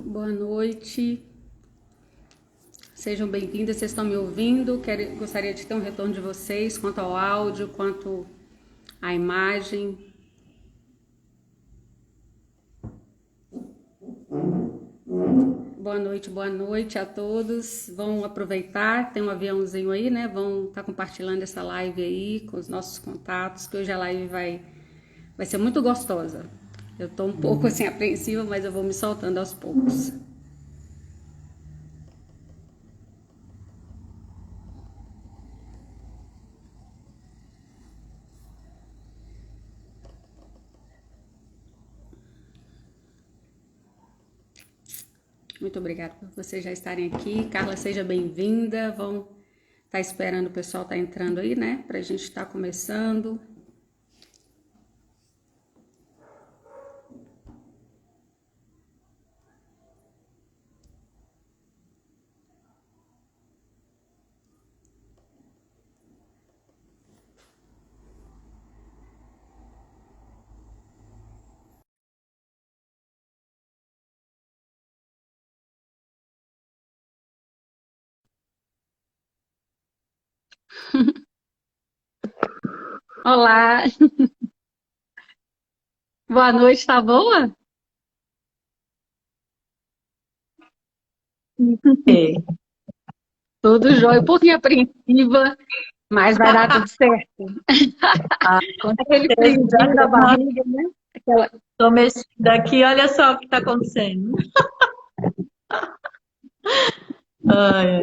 Boa noite, sejam bem-vindas. Vocês estão me ouvindo? Gostaria de ter um retorno de vocês quanto ao áudio, quanto à imagem. Boa noite a todos. Vão aproveitar, tem um aviãozinho aí, né? Vão estar compartilhando essa live aí com os nossos contatos, que hoje a live vai ser muito gostosa. Eu estou um pouco assim apreensiva, mas eu vou me soltando aos poucos. Muito obrigada por vocês já estarem aqui. Carla, seja bem-vinda. Vão estar esperando o pessoal estar entrando aí, né? Para a gente estar começando. Olá, boa noite, tá boa? É. Tudo jóia, um pouquinho apreensiva, mas vai dar tudo certo. Ah, com Aquele certeza, já friozinho que da eu barriga, né? Aquela... estou mexida aqui, olha só o que está acontecendo. Ai,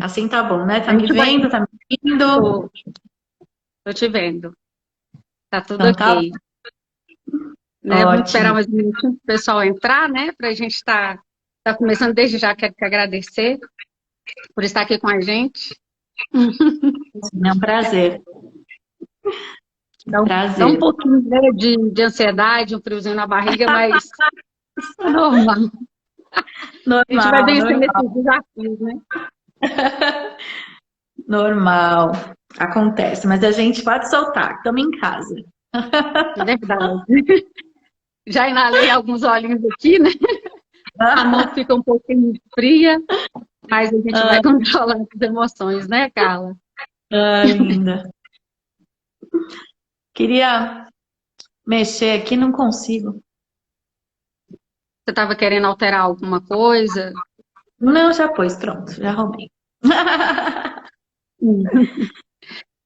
assim tá bom, né? Tá A me gente vai... vendo, tá me ouvindo? Tô, tô te vendo, tá tudo Então tá ok. Né? Vamos esperar ótimo. mais um minutinho para o pessoal entrar, né? Para a gente tá começando. Desde já, quero te agradecer por estar aqui com a gente. É um prazer, Dá um prazer. pouquinho, né, de ansiedade, um friozinho na barriga, mas isso é normal. A gente vai Normal, vencendo normal, esses desafios, né? normal. Acontece, mas a gente pode soltar, estamos em casa. É verdade. Já inalei alguns olhinhos aqui, né? A mão fica um pouquinho fria, mas a gente vai Ah, controlando as emoções, né, Carla? ainda. Queria mexer aqui, não consigo. Você estava querendo alterar alguma coisa? Não, já pôs, pronto, já arrumei.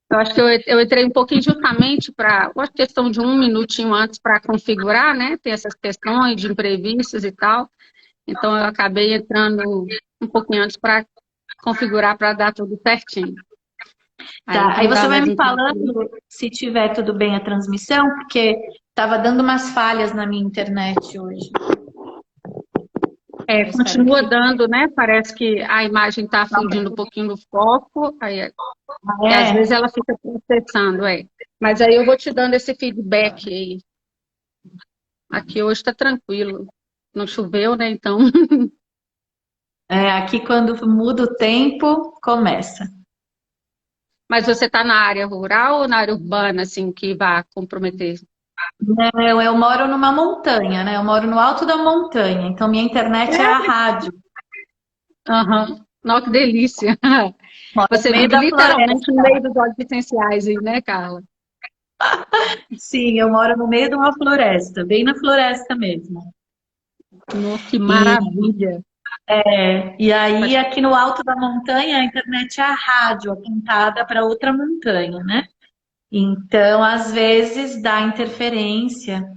Eu acho que eu entrei um pouquinho justamente para uma questão de um minutinho antes para configurar, né? Ter essas questões de imprevistos e tal. Então eu acabei entrando um pouquinho antes para configurar para dar tudo certinho. Aí Tá, aí vamos você dar vai mais me um tempinho. falando se tiver tudo bem a transmissão, porque tava dando umas falhas na minha internet hoje. É, Eu espero que continua fique. dando, né? Parece que a imagem está fugindo um pouquinho do foco, aí, e às vezes É, ela fica processando, é. Mas aí eu vou te dando esse feedback aí. Aqui hoje está tranquilo. Não choveu, né? Então aqui quando muda o tempo, começa. mas você está na área rural ou na área urbana, assim, que vai comprometer? Não, eu moro numa montanha, né? Eu moro no alto da montanha, então minha internet é a É. rádio. Aham. Nossa, que delícia. Moro no Você meio vive da literalmente no floresta. meio dos óleos essenciais aí, né, Carla? Sim, eu moro no meio de uma floresta, bem na floresta mesmo. Nossa, que E, maravilha. e aí, Pode- aqui no alto da montanha, a internet é a rádio apontada para outra montanha, né? Então, às vezes, dá interferência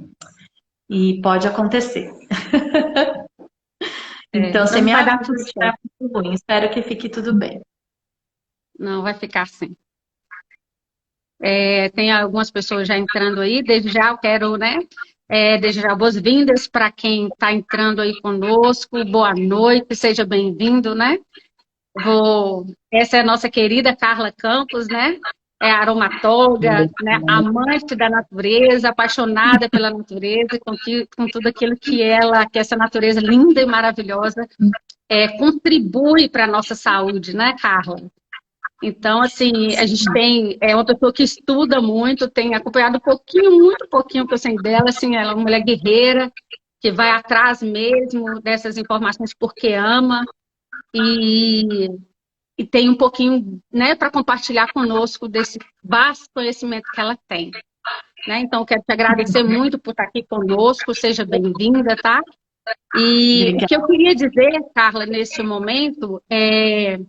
e pode acontecer. É, Então, você mas me vai dar avisa tudo se estiver certo. muito ruim. Espero que fique tudo bem. Não, vai ficar assim. É, tem algumas pessoas já entrando aí. Desde já eu quero, né? Desejar boas-vindas para quem está entrando aí conosco. Boa noite, seja bem-vindo, né? Essa é a nossa querida Carla Campos, né? É aromatóloga, né? Amante da natureza, apaixonada pela natureza, com tudo aquilo que essa natureza linda e maravilhosa contribui para a nossa saúde, né, Carla? Então, assim, a gente tem uma pessoa que estuda muito, tem acompanhado um pouquinho, muito pouquinho que eu sei dela, assim, ela é uma mulher guerreira, que vai atrás mesmo dessas informações porque ama e, e tem um pouquinho, né, para compartilhar conosco desse vasto conhecimento que ela tem. Né? Então, quero te agradecer muito por estar aqui conosco, seja bem-vinda, tá? E o que eu queria dizer, Carla, nesse momento, é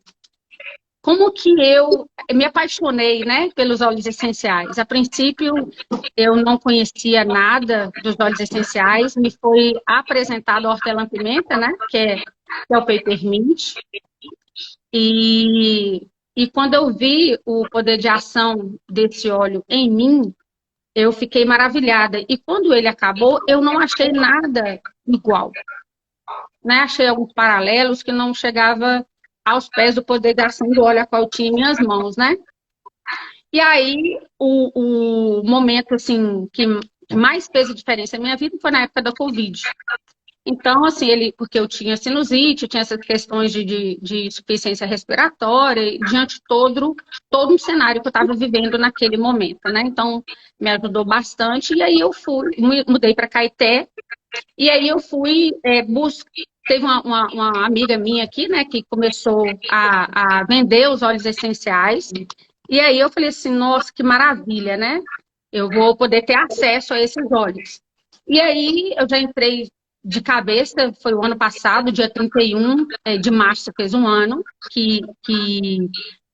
como que eu me apaixonei, né, pelos óleos essenciais. A princípio, eu não conhecia nada dos óleos essenciais, me foi apresentado a hortelã-pimenta, né, que é o peppermint, e quando eu vi o poder de ação desse óleo em mim, eu fiquei maravilhada. E quando ele acabou, eu não achei nada igual, né? Achei alguns paralelos que não chegava aos pés do poder de ação do óleo a qual eu tinha em minhas mãos, né? E aí, o momento, assim, que mais fez a diferença na minha vida foi na época da Covid. Então, assim, porque eu tinha sinusite, eu tinha essas questões de insuficiência respiratória, e diante de todo um cenário que eu estava vivendo naquele momento, né? Então, me ajudou bastante, e aí eu mudei para Caeté, e aí eu fui buscar. Teve uma amiga minha aqui, né, que começou a vender os óleos essenciais, e aí eu falei assim, nossa, que maravilha, né? Eu vou poder ter acesso a esses óleos. E aí eu já entrei de cabeça, foi o ano passado, dia 31 de março, fez um ano, que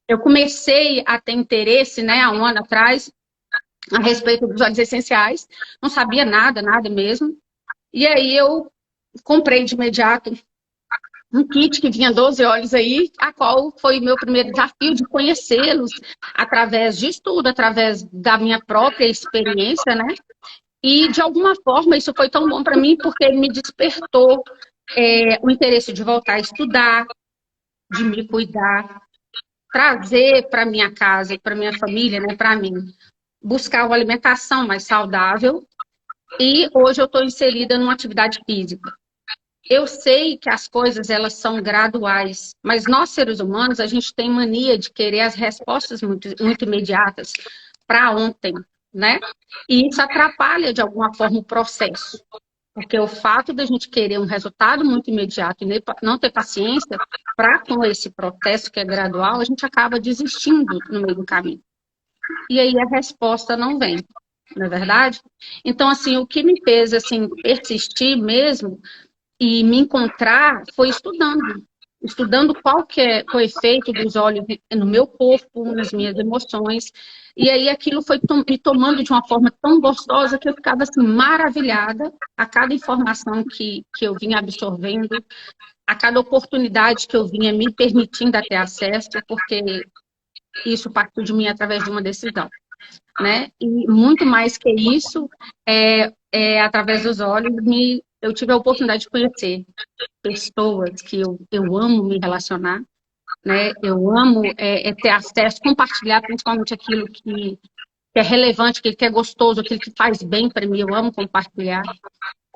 eu comecei a ter interesse, né, há um ano atrás, a respeito dos óleos essenciais, não sabia nada, nada mesmo. E aí eu comprei de imediato um kit que vinha 12 óleos aí, a qual foi o meu primeiro desafio de conhecê-los através de estudo, através da minha própria experiência, né? E, de alguma forma, isso foi tão bom para mim porque me despertou o interesse de voltar a estudar, de me cuidar, trazer para minha casa e para minha família, né, para mim, buscar uma alimentação mais saudável. E hoje eu estou inserida numa atividade física. Eu sei que as coisas, elas são graduais, mas nós, seres humanos, a gente tem mania de querer as respostas muito, muito imediatas para ontem, né? E isso atrapalha, de alguma forma, o processo. Porque o fato da gente querer um resultado muito imediato e não ter paciência para com esse processo que é gradual, a gente acaba desistindo no meio do caminho. E aí a resposta não vem, não é verdade? Então, assim, o que me fez, assim, persistir mesmo e me encontrar foi estudando qual que é o efeito dos óleos no meu corpo, nas minhas emoções, e aí aquilo foi me tomando de uma forma tão gostosa que eu ficava assim maravilhada a cada informação que eu vinha absorvendo, a cada oportunidade que eu vinha me permitindo a ter acesso, porque isso partiu de mim através de uma decisão, né? E muito mais que isso, através dos olhos, eu tive a oportunidade de conhecer pessoas que eu amo me relacionar, né? Eu amo ter acesso, compartilhar principalmente aquilo que é relevante, aquilo que é gostoso, aquilo que faz bem para mim, eu amo compartilhar,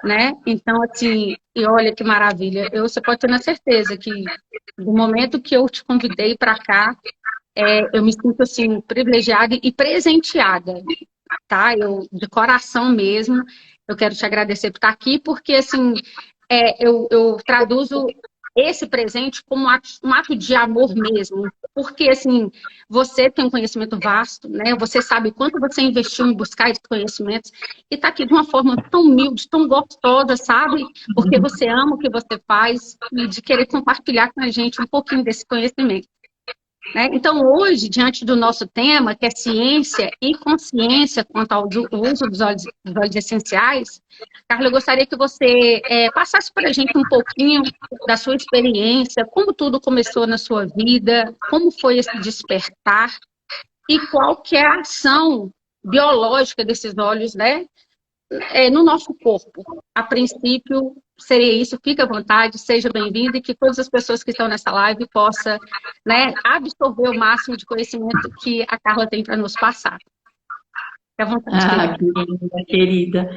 né? Então, assim, e olha que maravilha, você pode ter na certeza que do momento que eu te convidei para cá, eu me sinto, assim, privilegiada e presenteada, tá? Eu, de coração mesmo, eu quero te agradecer por estar aqui, porque, assim, eu traduzo esse presente como um ato de amor mesmo, porque, assim, você tem um conhecimento vasto, né? Você sabe quanto você investiu em buscar esses conhecimentos e está aqui de uma forma tão humilde, tão gostosa, sabe? Porque você ama o que você faz e de querer compartilhar com a gente um pouquinho desse conhecimento. Né? Então, hoje, diante do nosso tema, que é ciência e consciência quanto ao uso dos óleos essenciais, Carla, eu gostaria que você passasse para a gente um pouquinho da sua experiência, como tudo começou na sua vida, como foi esse despertar e qual que é a ação biológica desses óleos, né, no nosso corpo. A princípio, seria isso. Fique à vontade, seja bem-vindo e que todas as pessoas que estão nessa live possam, né, absorver o máximo de conhecimento que a Carla tem para nos passar. Fique à vontade, querida.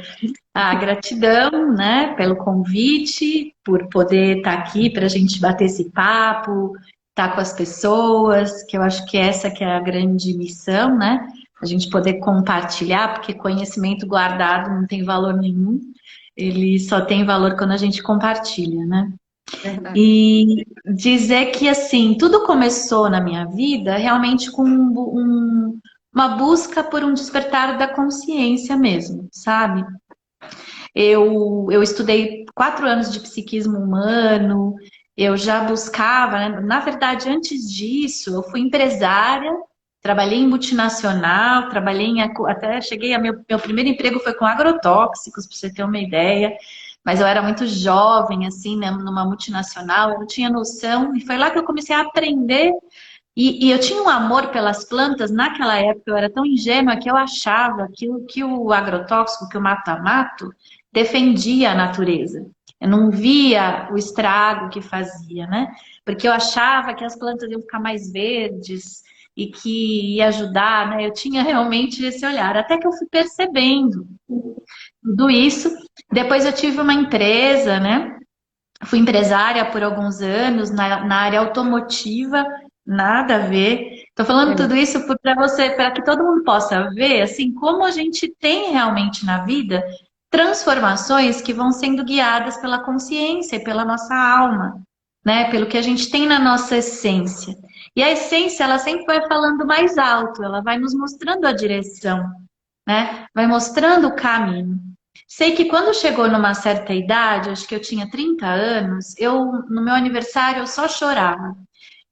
Gratidão, né, pelo convite, por poder estar aqui para a gente bater esse papo, estar com as pessoas, que eu acho que essa que é a grande missão, né? A gente poder compartilhar, porque conhecimento guardado não tem valor nenhum. Ele só tem valor quando a gente compartilha, né? Verdade. E dizer que, assim, tudo começou na minha vida realmente com uma busca por um despertar da consciência mesmo, sabe? Eu estudei 4 anos de psiquismo humano, eu já buscava, né? Na verdade, antes disso, eu fui empresária, trabalhei em multinacional, até cheguei meu primeiro emprego foi com agrotóxicos, para você ter uma ideia, mas eu era muito jovem, assim, né, numa multinacional, eu não tinha noção, e foi lá que eu comecei a aprender e eu tinha um amor pelas plantas, naquela época eu era tão ingênua que eu achava que o agrotóxico, que o mata-mato, defendia a natureza. Eu não via o estrago que fazia, né? Porque eu achava que as plantas iam ficar mais verdes e que ia ajudar, né? Eu tinha realmente esse olhar, até que eu fui percebendo tudo isso. Depois eu tive uma empresa, né? Fui empresária por alguns anos na área automotiva, nada a ver. Estou falando tudo isso para você, para que todo mundo possa ver, assim, como a gente tem realmente na vida transformações que vão sendo guiadas pela consciência e pela nossa alma, né? Pelo que a gente tem na nossa essência. E a essência, ela sempre vai falando mais alto, ela vai nos mostrando a direção, né? Vai mostrando o caminho. Sei que quando chegou numa certa idade, acho que eu tinha 30 anos, no meu aniversário, eu só chorava.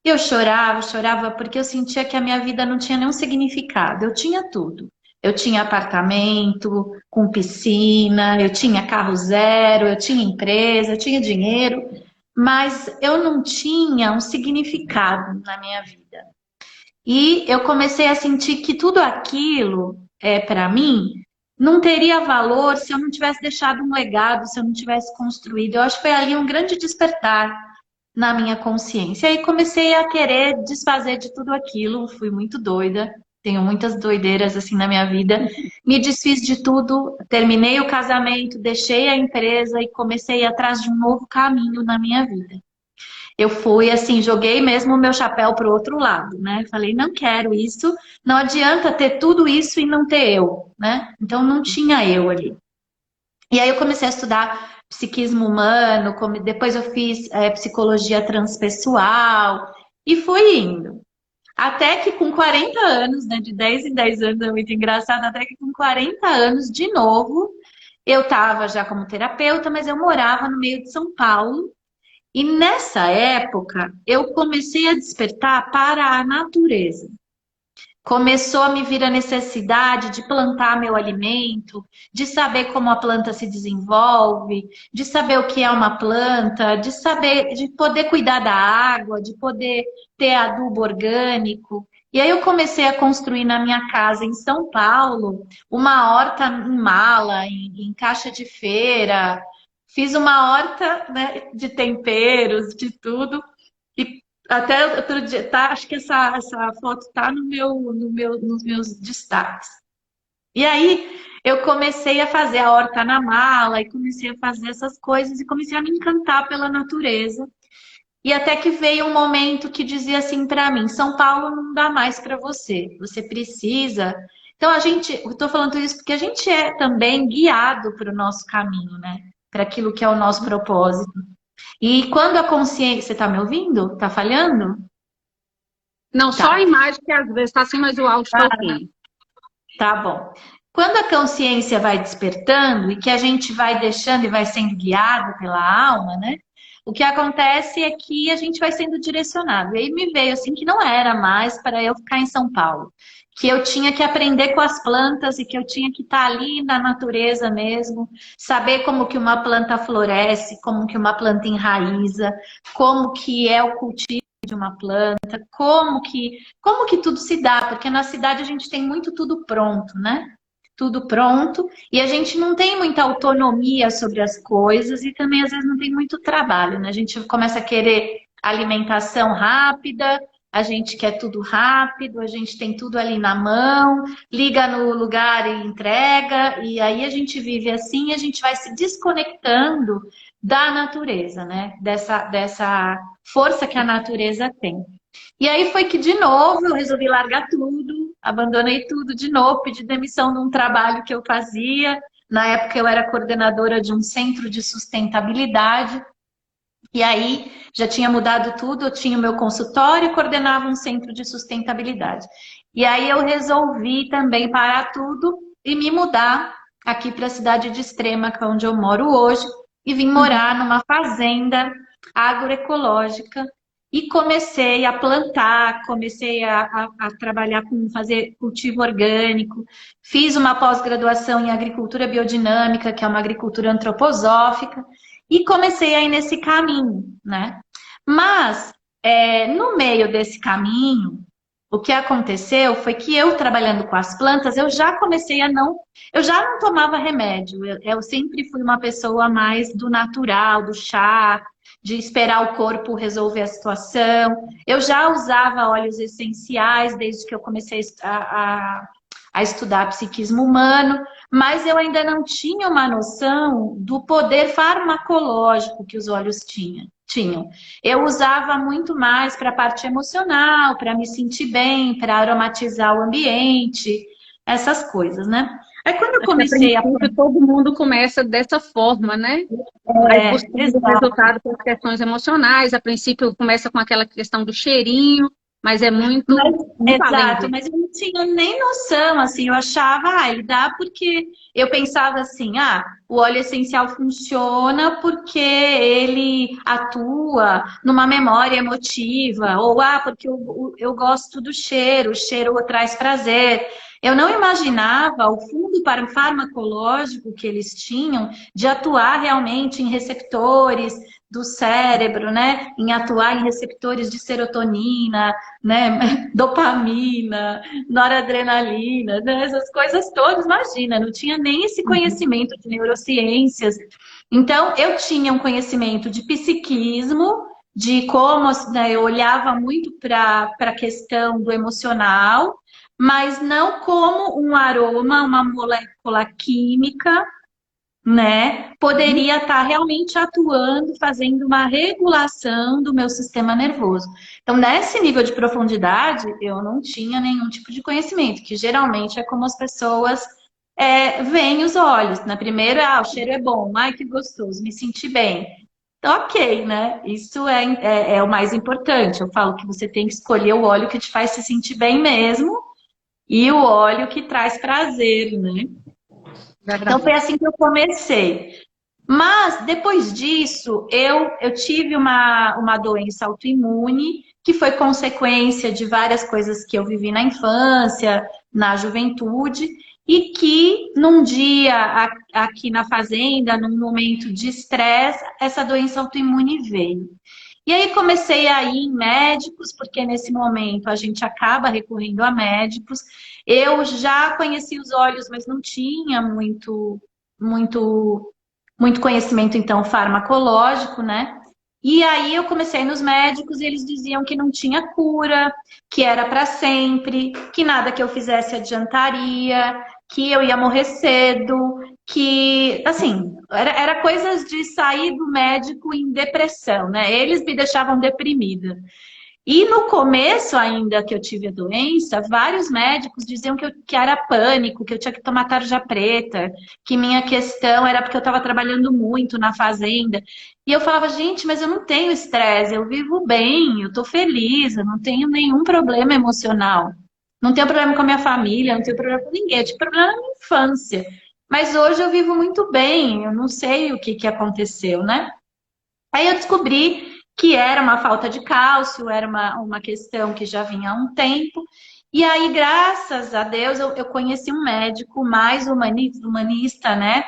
Eu chorava, chorava porque eu sentia que a minha vida não tinha nenhum significado. Eu tinha tudo. Eu tinha apartamento com piscina, eu tinha carro zero, eu tinha empresa, eu tinha dinheiro, mas eu não tinha um significado na minha vida. E eu comecei a sentir que tudo aquilo, para mim, não teria valor se eu não tivesse deixado um legado, se eu não tivesse construído. Eu acho que foi ali um grande despertar na minha consciência. E aí comecei a querer desfazer de tudo aquilo. Fui muito doida, tenho muitas doideiras assim na minha vida. Me desfiz de tudo, terminei o casamento, deixei a empresa e comecei atrás de um novo caminho na minha vida. Eu fui assim, joguei mesmo o meu chapéu para o outro lado, né? Falei, não quero isso, não adianta ter tudo isso e não ter eu, né? Então não tinha eu ali. E aí eu comecei a estudar psiquismo humano, depois eu fiz psicologia transpessoal e fui indo. Até que com 40 anos, né? De 10 em 10 anos, é muito engraçado, até que com 40 anos, de novo, eu estava já como terapeuta, mas eu morava no meio de São Paulo. E nessa época, eu comecei a despertar para a natureza. Começou a me vir a necessidade de plantar meu alimento, de saber como a planta se desenvolve, de saber o que é uma planta, de saber, de poder cuidar da água, de poder ter adubo orgânico. E aí eu comecei a construir na minha casa em São Paulo uma horta em mala, em caixa de feira. Fiz uma horta, né, de temperos, de tudo. E até outro dia, tá, acho que essa foto tá nos meus destaques. E aí eu comecei a fazer a horta na mala e comecei a fazer essas coisas e comecei a me encantar pela natureza. E até que veio um momento que dizia assim para mim: São Paulo não dá mais para você, você precisa. Então eu tô falando tudo isso porque a gente é também guiado para o nosso caminho, né? Para aquilo que é o nosso propósito. E quando a consciência. Você tá me ouvindo? Tá falhando? Não, só a Tá. imagem que às vezes está assim, mas o áudio está ok. Tá bom. Quando a consciência vai despertando e que a gente vai deixando e vai sendo guiado pela alma, né? O que acontece é que a gente vai sendo direcionado. E aí me veio assim que não era mais para eu ficar em São Paulo, que eu tinha que aprender com as plantas e que eu tinha que estar ali na natureza mesmo, saber como que uma planta floresce, como que uma planta enraiza, como que é o cultivo de uma planta, como que tudo se dá, porque na cidade a gente tem muito tudo pronto, né? Tudo pronto, e a gente não tem muita autonomia sobre as coisas e também às vezes não tem muito trabalho, né? A gente começa a querer alimentação rápida, a gente quer tudo rápido, a gente tem tudo ali na mão, liga no lugar e entrega, e aí a gente vive assim e a gente vai se desconectando da natureza, né? Dessa força que a natureza tem. E aí foi que, de novo, eu resolvi largar tudo, abandonei tudo de novo, pedi demissão de um trabalho que eu fazia Na época eu era coordenadora de um centro de sustentabilidade, e aí já tinha mudado tudo, eu tinha o meu consultório e coordenava um centro de sustentabilidade. E aí eu resolvi também parar tudo e me mudar aqui para a cidade de Extrema, que é onde eu moro hoje, e vim morar numa fazenda agroecológica e comecei a plantar, comecei a trabalhar com fazer cultivo orgânico, fiz uma pós-graduação em agricultura biodinâmica, que é uma agricultura antroposófica, e comecei a ir nesse caminho, né? Mas, no meio desse caminho, o que aconteceu foi que eu, trabalhando com as plantas, eu já comecei a não... Eu já não tomava remédio. Eu sempre fui uma pessoa mais do natural, do chá, de esperar o corpo resolver a situação. Eu já usava óleos essenciais desde que eu comecei a estudar psiquismo humano, mas eu ainda não tinha uma noção do poder farmacológico que os óleos tinham. Eu usava muito mais para a parte emocional, para me sentir bem, para aromatizar o ambiente, essas coisas, né? Aí quando eu Acho que a comecei a... princípio todo mundo começa dessa forma, né? Vai buscando o Exato. resultado pelas questões emocionais. A princípio começa com aquela questão do cheirinho, mas é Mas, muito além exato, disso. mas eu não tinha nem noção, assim, eu achava, ele dá porque eu pensava assim, o óleo essencial funciona porque ele atua numa memória emotiva, ou porque eu gosto do cheiro, o cheiro traz prazer. Eu não imaginava o fundo farmacológico que eles tinham de atuar realmente em receptores do cérebro, né? Em atuar em receptores de serotonina, né? Dopamina, noradrenalina, né? Essas coisas todas, imagina, não tinha nem esse conhecimento de neurociências. Então, eu tinha um conhecimento de psiquismo, de como, né, eu olhava muito para a questão do emocional, mas não como um aroma, uma molécula química, né, poderia estar realmente atuando, fazendo uma regulação do meu sistema nervoso. Então, nesse nível de profundidade, eu não tinha nenhum tipo de conhecimento, que geralmente é como as pessoas veem os olhos. Na primeira, o cheiro é bom, ai, que gostoso, me senti bem. Então, ok, né? Isso é o mais importante. Eu falo que você tem que escolher o óleo que te faz se sentir bem mesmo e o óleo que traz prazer, né? Então foi assim que eu comecei. Mas depois disso, eu tive uma doença autoimune que foi consequência de várias coisas que eu vivi na infância, na juventude, e que num dia aqui na fazenda, num momento de estresse, essa doença autoimune veio. E aí comecei a ir em médicos, porque nesse momento a gente acaba recorrendo a médicos. Eu já conhecia os olhos, mas não tinha muito, muito conhecimento, então, farmacológico, né? E aí eu comecei nos médicos e eles diziam que não tinha cura, que era para sempre, que nada que eu fizesse adiantaria, que eu ia morrer cedo, que, assim, era coisas de sair do médico em depressão, né? Eles me deixavam deprimida. E no começo ainda que eu tive a doença, vários médicos diziam que era pânico, que eu tinha que tomar tarja preta, que minha questão era porque eu estava trabalhando muito na fazenda. E eu falava, gente, mas eu não tenho estresse, eu vivo bem, eu estou feliz, eu não tenho nenhum problema emocional. Não tenho problema com a minha família, não tenho problema com ninguém, eu tive problema na minha infância. Mas hoje eu vivo muito bem, eu não sei o que aconteceu, né? Aí eu descobri que era uma falta de cálcio, era uma questão que já vinha há um tempo. E aí, graças a Deus, eu conheci um médico mais humanista, né?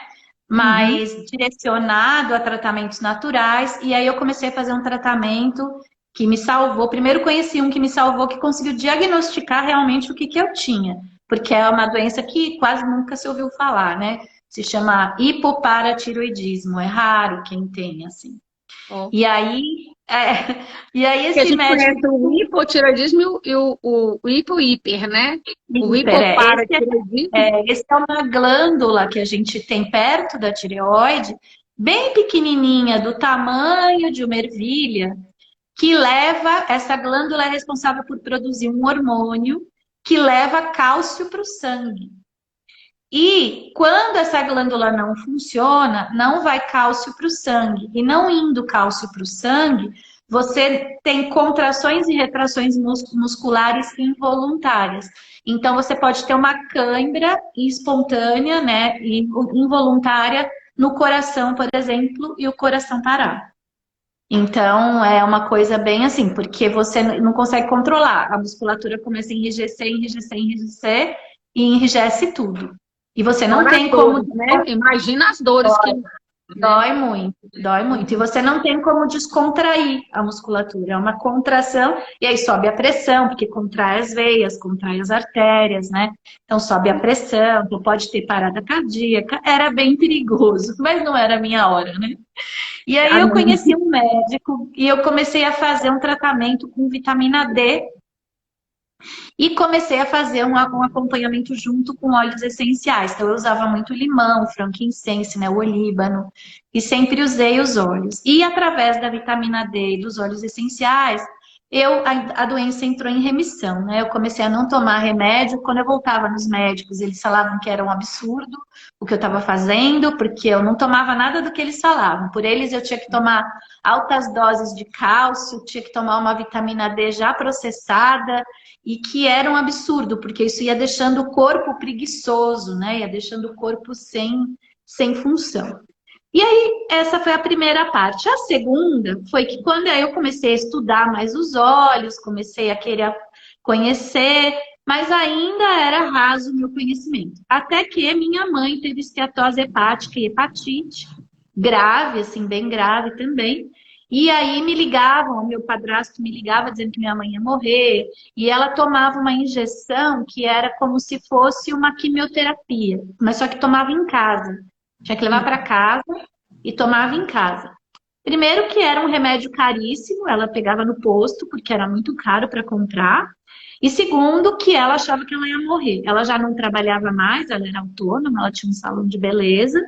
Uhum. Mais direcionado a tratamentos naturais. E aí eu comecei a fazer um tratamento que me salvou. Primeiro conheci um que me salvou, que conseguiu diagnosticar realmente o que eu tinha. Porque é uma doença que quase nunca se ouviu falar, né? Se chama hipoparatiroidismo. É raro quem tem, assim. Ó. E aí, Que a esse gente médico conhece o hipotireoidismo e o hipo-hiper, né? O hiper, hipoparatireoidismo. esse é uma glândula que a gente tem perto da tireoide, bem pequenininha, do tamanho de uma ervilha, que leva, essa glândula é responsável por produzir um hormônio que leva cálcio para o sangue. E quando essa glândula não funciona, não vai cálcio para o sangue. E não indo cálcio para o sangue, você tem contrações e retrações musculares involuntárias. Então, você pode ter uma cãibra espontânea, né, e involuntária no coração, por exemplo, e o coração parar. Então, é uma coisa bem assim, porque você não consegue controlar. A musculatura começa a enrijecer, enrijecer, enrijecer e enrijece tudo. E você não Fora as tem como. dores, né? Imagina as dores que, né? Dói muito, dói muito. E você não tem como descontrair a musculatura. É uma contração, e aí sobe a pressão, porque contrai as veias, contrai as artérias, né? Então sobe a pressão, então pode ter parada cardíaca. Era bem perigoso, mas não era a minha hora, né? E aí Ah, eu não. conheci um médico e eu comecei a fazer um tratamento com vitamina D e comecei a fazer um acompanhamento junto com óleos essenciais. Então eu usava muito limão, frankincense, né, o olíbano, e sempre usei os óleos. E através da vitamina D e dos óleos essenciais, a doença entrou em remissão, né? Eu comecei a não tomar remédio. Quando eu voltava nos médicos, eles falavam que era um absurdo o que eu estava fazendo, porque eu não tomava nada do que eles falavam. Por eles, eu tinha que tomar altas doses de cálcio, tinha que tomar uma vitamina D já processada, e que era um absurdo, porque isso ia deixando o corpo preguiçoso, né? Ia deixando o corpo sem função. E aí, essa foi a primeira parte. A segunda foi que quando eu comecei a estudar mais os olhos, comecei a querer conhecer, mas ainda era raso o meu conhecimento. Até que minha mãe teve esteatose hepática e hepatite, grave, assim, bem grave também. E aí me ligavam, o meu padrasto me ligava dizendo que minha mãe ia morrer, e ela tomava uma injeção que era como se fosse uma quimioterapia, mas só que tomava em casa. Tinha que levar para casa e tomava em casa. Primeiro que era um remédio caríssimo, ela pegava no posto porque era muito caro para comprar. E segundo que ela achava que ela ia morrer. Ela já não trabalhava mais, ela era autônoma, ela tinha um salão de beleza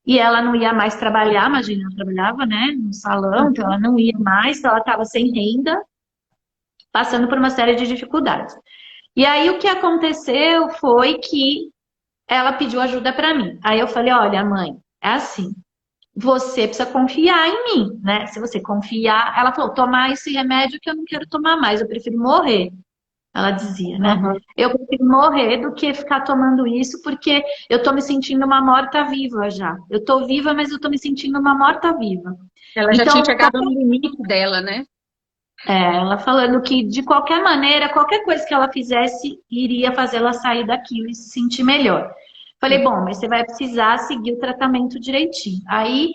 e ela não ia mais trabalhar, imagina, ela trabalhava, né, no salão, então ela não ia mais, então ela estava sem renda, passando por uma série de dificuldades. E aí o que aconteceu foi que ela pediu ajuda para mim. Aí eu falei, olha, mãe, é assim, você precisa confiar em mim, né? Se você confiar, ela falou, tomar esse remédio que eu não quero tomar mais, eu prefiro morrer. Ela dizia, né? Uhum. Eu prefiro morrer do que ficar tomando isso, porque eu tô me sentindo uma morta-viva já. Eu tô viva, mas eu tô me sentindo uma morta-viva. Ela já tinha Então, chegado no limite dela, né? ela falando que de qualquer maneira, qualquer coisa que ela fizesse, iria fazê-la sair daquilo e se sentir melhor. Falei, bom, mas você vai precisar seguir o tratamento direitinho. Aí,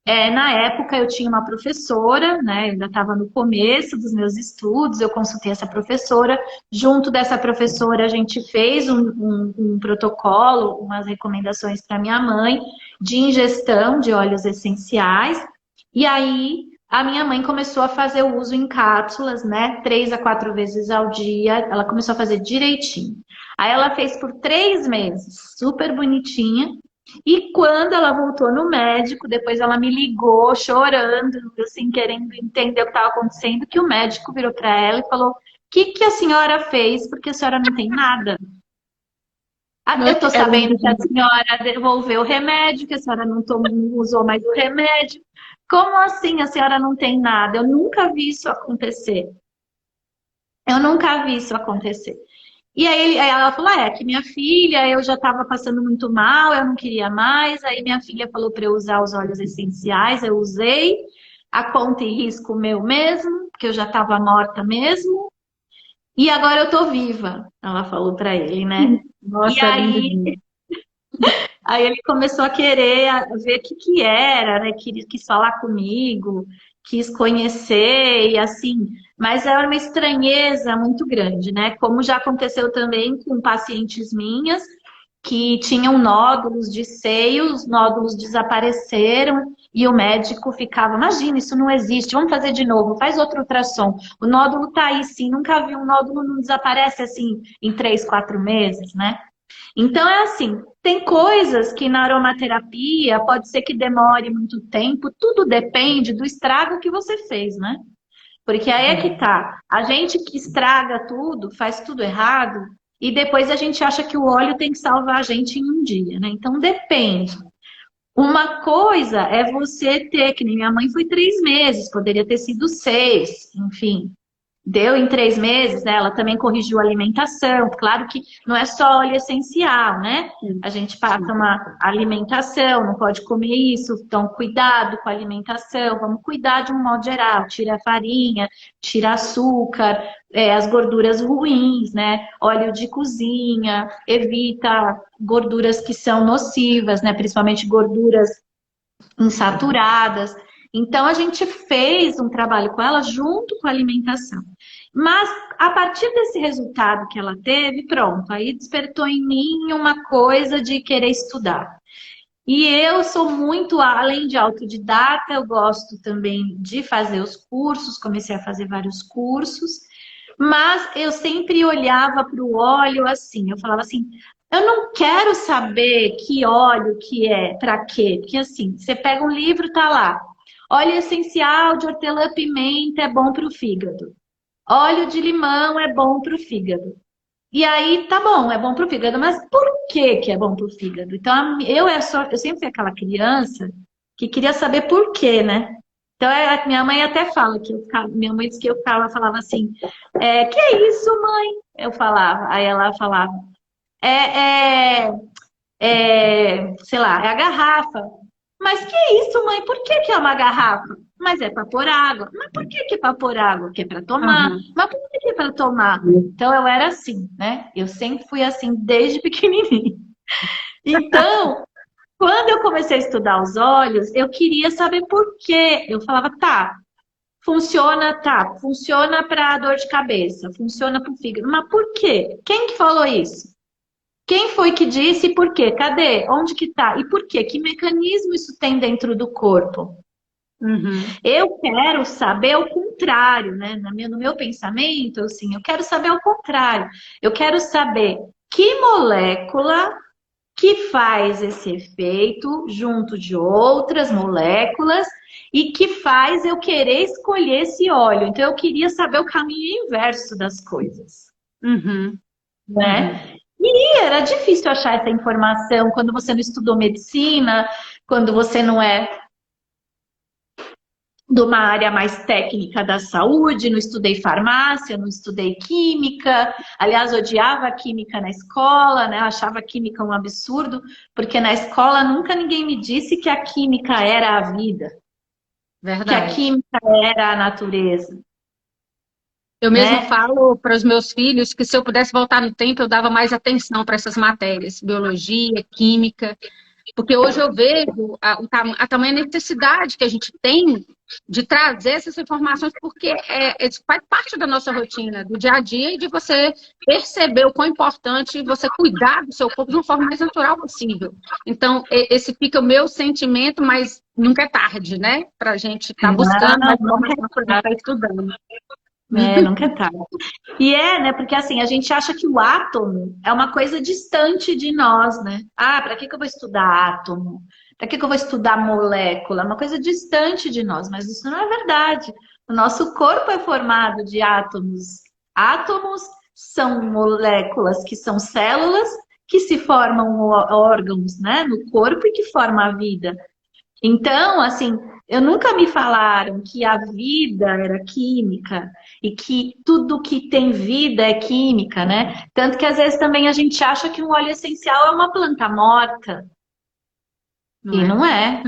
na época, eu tinha uma professora, né? Eu ainda estava no começo dos meus estudos, eu consultei essa professora. Junto dessa professora, a gente fez um protocolo, umas recomendações para minha mãe de ingestão de óleos essenciais. E aí, a minha mãe começou a fazer o uso em cápsulas, né? 3 a 4 vezes ao dia. Ela começou a fazer direitinho. Aí ela fez por 3 meses, super bonitinha. E quando ela voltou no médico, depois ela me ligou chorando, assim, querendo entender o que estava acontecendo, que o médico virou para ela e falou: o que que a senhora fez? Porque a senhora não tem nada. Ah, eu tô Ela, sabendo que a senhora devolveu o remédio, que a senhora não usou mais o remédio. Como assim a senhora não tem nada? Eu nunca vi isso acontecer. Eu nunca vi isso acontecer. E aí ela falou, é que minha filha, eu já estava passando muito mal, eu não queria mais. Aí minha filha falou para eu usar os óleos essenciais, eu usei. A conta e risco meu mesmo, porque eu já estava morta mesmo. E agora eu tô viva, ela falou para ele, né? E nossa, lindo aí demais. Aí ele começou a querer ver o que que era, né? Quis falar comigo, quis conhecer e assim, mas era uma estranheza muito grande, né? Como já aconteceu também com pacientes minhas que tinham nódulos de seio, os nódulos desapareceram e o médico ficava, imagina, isso não existe, vamos fazer de novo, faz outro ultrassom. O nódulo tá aí sim, nunca vi um nódulo não desaparece assim em 3, 4 meses, né? Então é assim, tem coisas que na aromaterapia pode ser que demore muito tempo, tudo depende do estrago que você fez, né? Porque aí é que tá. A gente que estraga tudo, faz tudo errado, e depois a gente acha que o óleo tem que salvar a gente em um dia, né? Então depende. Uma coisa é você ter, que nem minha mãe foi 3 meses, poderia ter sido 6, enfim. Deu em 3 meses, né? Ela também corrigiu a alimentação. Claro que não é só óleo essencial, né? A gente passa uma alimentação, não pode comer isso, então cuidado com a alimentação, vamos cuidar de um modo geral, tira a farinha, tira açúcar, as gorduras ruins, né? Óleo de cozinha, evita gorduras que são nocivas, né? Principalmente gorduras insaturadas. Então, a gente fez um trabalho com ela junto com a alimentação. Mas, a partir desse resultado que ela teve, pronto, aí despertou em mim uma coisa de querer estudar. E eu sou muito, além de autodidata, eu gosto também de fazer os cursos, comecei a fazer vários cursos, mas eu sempre olhava para o óleo assim, eu falava assim, eu não quero saber que óleo que é, para quê, porque assim, você pega um livro, tá lá, óleo essencial de hortelã-pimenta é bom para o fígado, óleo de limão é bom para o fígado. E aí, tá bom, é bom pro fígado, mas por que que é bom pro fígado? Então, eu sempre fui aquela criança que queria saber por quê, né? Então, minha mãe até fala que minha mãe disse que falava assim, que é isso, mãe? Eu falava, aí ela falava, é, é, sei lá, é a garrafa. Mas que é isso, mãe? Por que que é uma garrafa? Mas é para pôr água. Mas por que que é para pôr água? Que é para tomar. Aham. Mas por que que é para tomar? Então eu era assim, né? Eu sempre fui assim desde pequenininha. Então, quando eu comecei a estudar os olhos, eu queria saber por quê. Eu falava, funciona para dor de cabeça, funciona para o fígado. Mas por quê? Quem que falou isso? Quem foi que disse e por quê? Cadê? Onde que tá? E por quê? Que mecanismo isso tem dentro do corpo? Uhum. Eu quero saber o contrário, né? No meu pensamento, assim, eu quero saber o contrário. Eu quero saber que molécula que faz esse efeito junto de outras moléculas e que faz eu querer escolher esse óleo. Então, eu queria saber o caminho inverso das coisas, Uhum. Uhum. né? E era difícil achar essa informação quando você não estudou medicina, quando você não é de uma área mais técnica da saúde, não estudei farmácia, não estudei química. Aliás, odiava a química na escola, né? Achava a química um absurdo, porque na escola nunca ninguém me disse que a química era a vida, que a Verdade. química era a natureza, Eu mesmo né? falo para os meus filhos que se eu pudesse voltar no tempo, eu dava mais atenção para essas matérias, biologia, química, porque hoje eu vejo a tamanha necessidade que a gente tem de trazer essas informações, porque isso faz parte da nossa rotina, do dia a dia, e de você perceber o quão importante você cuidar do seu corpo de uma forma mais natural possível. Então, esse fica o meu sentimento, mas nunca é tarde, né? Para a gente estar buscando Não, mais nunca informação para estar estudando. nunca é tarde. E né? Porque assim, a gente acha que o átomo é uma coisa distante de nós, né? Ah, para que que eu vou estudar átomo? Para que que eu vou estudar molécula? É uma coisa distante de nós, mas isso não é verdade. O nosso corpo é formado de átomos. Átomos são moléculas que são células que se formam órgãos, né, no corpo e que formam a vida. Então, assim, eu nunca me falaram que a vida era química e que tudo que tem vida é química, né? Tanto que às vezes também a gente acha que um óleo essencial é uma planta morta Não e é? não é.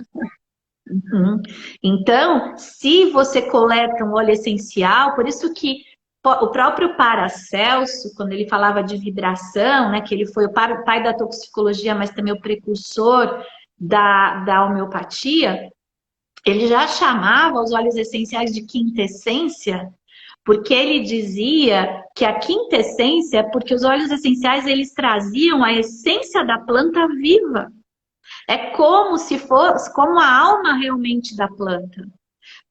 Uhum. Então, se você coleta um óleo essencial, por isso que o próprio Paracelso, quando ele falava de vibração, né, que ele foi o pai da toxicologia, mas também o precursor da homeopatia, ele já chamava os óleos essenciais de quintessência, porque ele dizia que a quintessência, porque os óleos essenciais eles traziam a essência da planta viva. É como se fosse, como a alma realmente da planta.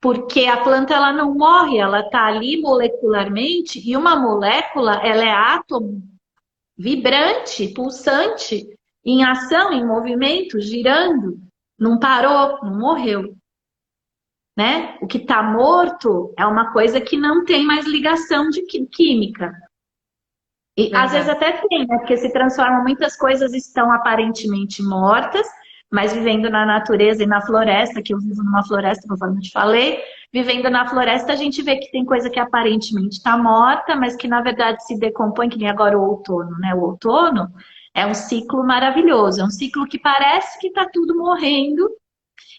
Porque a planta ela não morre, ela está ali molecularmente e uma molécula ela é átomo vibrante, pulsante, em ação, em movimento, girando. Não parou, não morreu. Né? O que está morto é uma coisa que não tem mais ligação de química. E às vezes Verdade. até tem, né? Porque se transformam, muitas coisas estão aparentemente mortas, mas vivendo na natureza e na floresta, que eu vivo numa floresta, conforme eu te falei, vivendo na floresta a gente vê que tem coisa que aparentemente está morta, mas que na verdade se decompõe, que nem agora o outono, né? O outono é um ciclo maravilhoso, é um ciclo que parece que está tudo morrendo,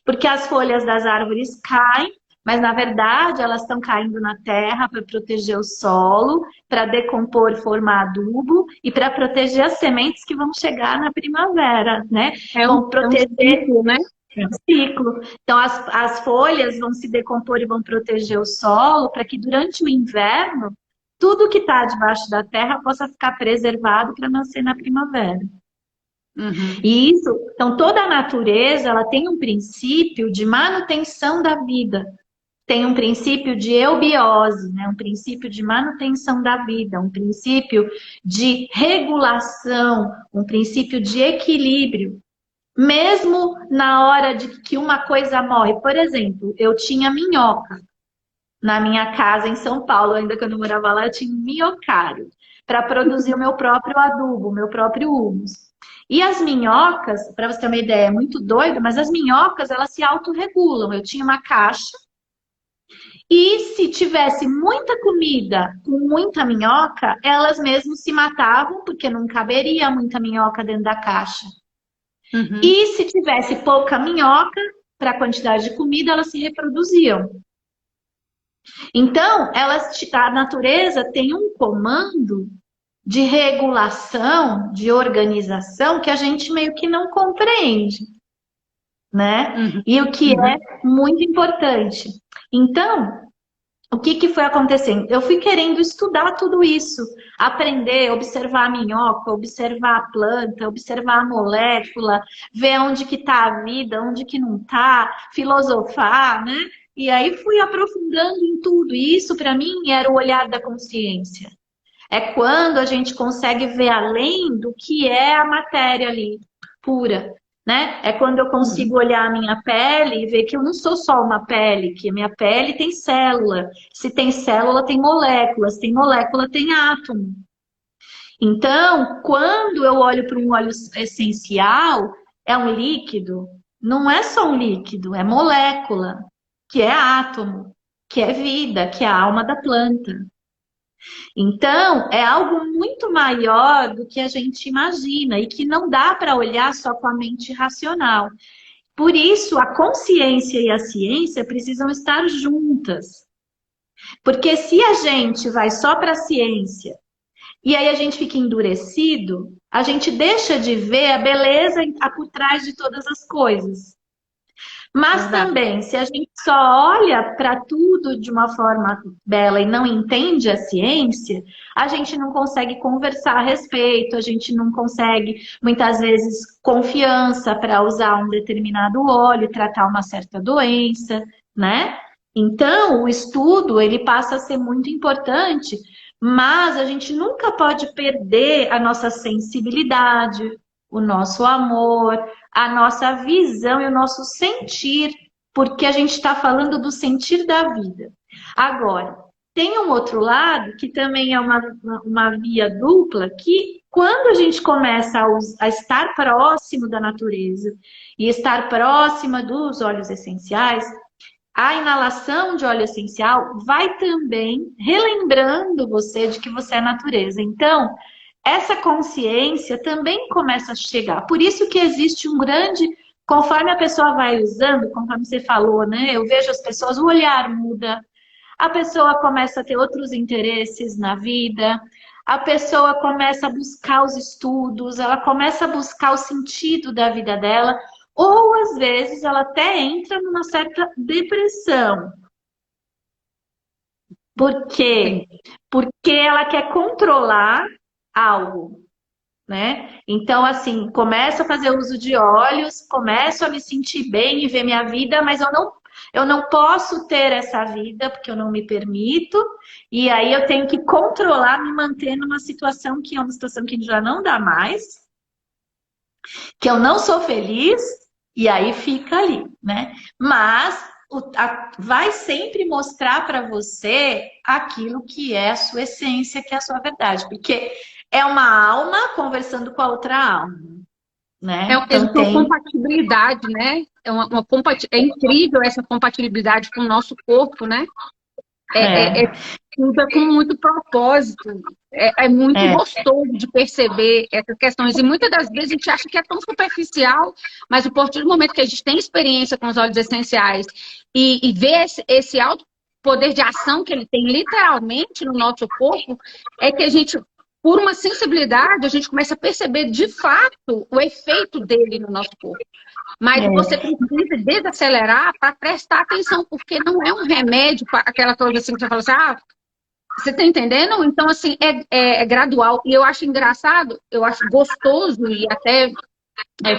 porque as folhas das árvores caem, mas na verdade elas estão caindo na terra para proteger o solo, para decompor, formar adubo e para proteger as sementes que vão chegar na primavera, né? Vão É um proteger ciclo, né? o ciclo. Então as folhas vão se decompor e vão proteger o solo para que durante o inverno tudo que está debaixo da terra possa ficar preservado para nascer na primavera. Uhum. E isso, então toda a natureza, ela tem um princípio de manutenção da vida, tem um princípio de eubiose, né? Um princípio de manutenção da vida, um princípio de regulação, um princípio de equilíbrio. Mesmo na hora de que uma coisa morre, por exemplo, eu tinha minhoca na minha casa em São Paulo, ainda que eu não morava lá, eu tinha um minhocário para produzir o meu próprio adubo, o meu próprio humus. E as minhocas, para você ter uma ideia, é muito doido, mas as minhocas, elas se autorregulam. Eu tinha uma caixa e se tivesse muita comida com muita minhoca, elas mesmo se matavam, porque não caberia muita minhoca dentro da caixa. Uhum. E se tivesse pouca minhoca, para a quantidade de comida, elas se reproduziam. Então, a natureza tem um comando de regulação, de organização, que a gente meio que não compreende, né? Uhum. E o que é Uhum. muito importante. Então, o que foi acontecendo? Eu fui querendo estudar tudo isso, aprender, observar a minhoca, observar a planta, observar a molécula, ver onde que está a vida, onde que não está, filosofar, né? E aí fui aprofundando em tudo. E isso, para mim, era o olhar da consciência. É quando a gente consegue ver além do que é a matéria ali, pura, né? É quando eu Uhum. consigo olhar a minha pele e ver que eu não sou só uma pele, que a minha pele tem célula. Se tem célula, tem moléculas. Tem molécula, tem átomo. Então, quando eu olho para um óleo essencial, é um líquido. Não é só um líquido, é molécula, que é átomo, que é vida, que é a alma da planta. Então, é algo muito maior do que a gente imagina e que não dá para olhar só com a mente racional. Por isso, a consciência e a ciência precisam estar juntas. Porque se a gente vai só para a ciência e aí a gente fica endurecido, a gente deixa de ver a beleza por trás de todas as coisas. Mas Verdade. também, se a gente só olha para tudo de uma forma bela e não entende a ciência, a gente não consegue conversar a respeito, a gente não consegue, muitas vezes, confiança para usar um determinado óleo, tratar uma certa doença, né? Então, o estudo, ele passa a ser muito importante, mas a gente nunca pode perder a nossa sensibilidade, o nosso amor, a nossa visão e o nosso sentir, porque a gente está falando do sentir da vida. Agora, tem um outro lado que também é uma via dupla, que quando a gente começa a estar próximo da natureza e estar próxima dos óleos essenciais, a inalação de óleo essencial vai também relembrando você de que você é natureza. Então, essa consciência também começa a chegar. Por isso que existe um grande, conforme a pessoa vai usando, conforme você falou, né? Eu vejo as pessoas, o olhar muda, a pessoa começa a ter outros interesses na vida, a pessoa começa a buscar os estudos, ela começa a buscar o sentido da vida dela, ou às vezes ela até entra numa certa depressão. Por Sim. quê? Porque ela quer controlar algo, né? Então, assim, começo a fazer uso de óleos, começo a me sentir bem e ver minha vida, mas eu não posso ter essa vida porque eu não me permito, e aí eu tenho que controlar, me manter numa situação que é uma situação que já não dá mais, que eu não sou feliz, e aí fica ali, né? Mas vai sempre mostrar para você aquilo que é a sua essência, que é a sua verdade, porque é uma alma conversando com a outra alma, né? Então Existe uma tem... compatibilidade, né? É incrível essa compatibilidade com o nosso corpo, né? É É, tudo com muito propósito. É muito é, gostoso de perceber essas questões. E muitas das vezes a gente acha que é tão superficial, mas a partir do momento que a gente tem experiência com os óleos essenciais e vê esse alto poder de ação que ele tem literalmente no nosso corpo, é que a gente, por uma sensibilidade, a gente começa a perceber de fato o efeito dele no nosso corpo. Mas você é, precisa desacelerar para prestar atenção, porque não é um remédio para aquela coisa assim que você fala assim, ah, você está entendendo? Então, assim, é gradual. E eu acho engraçado, eu acho gostoso e até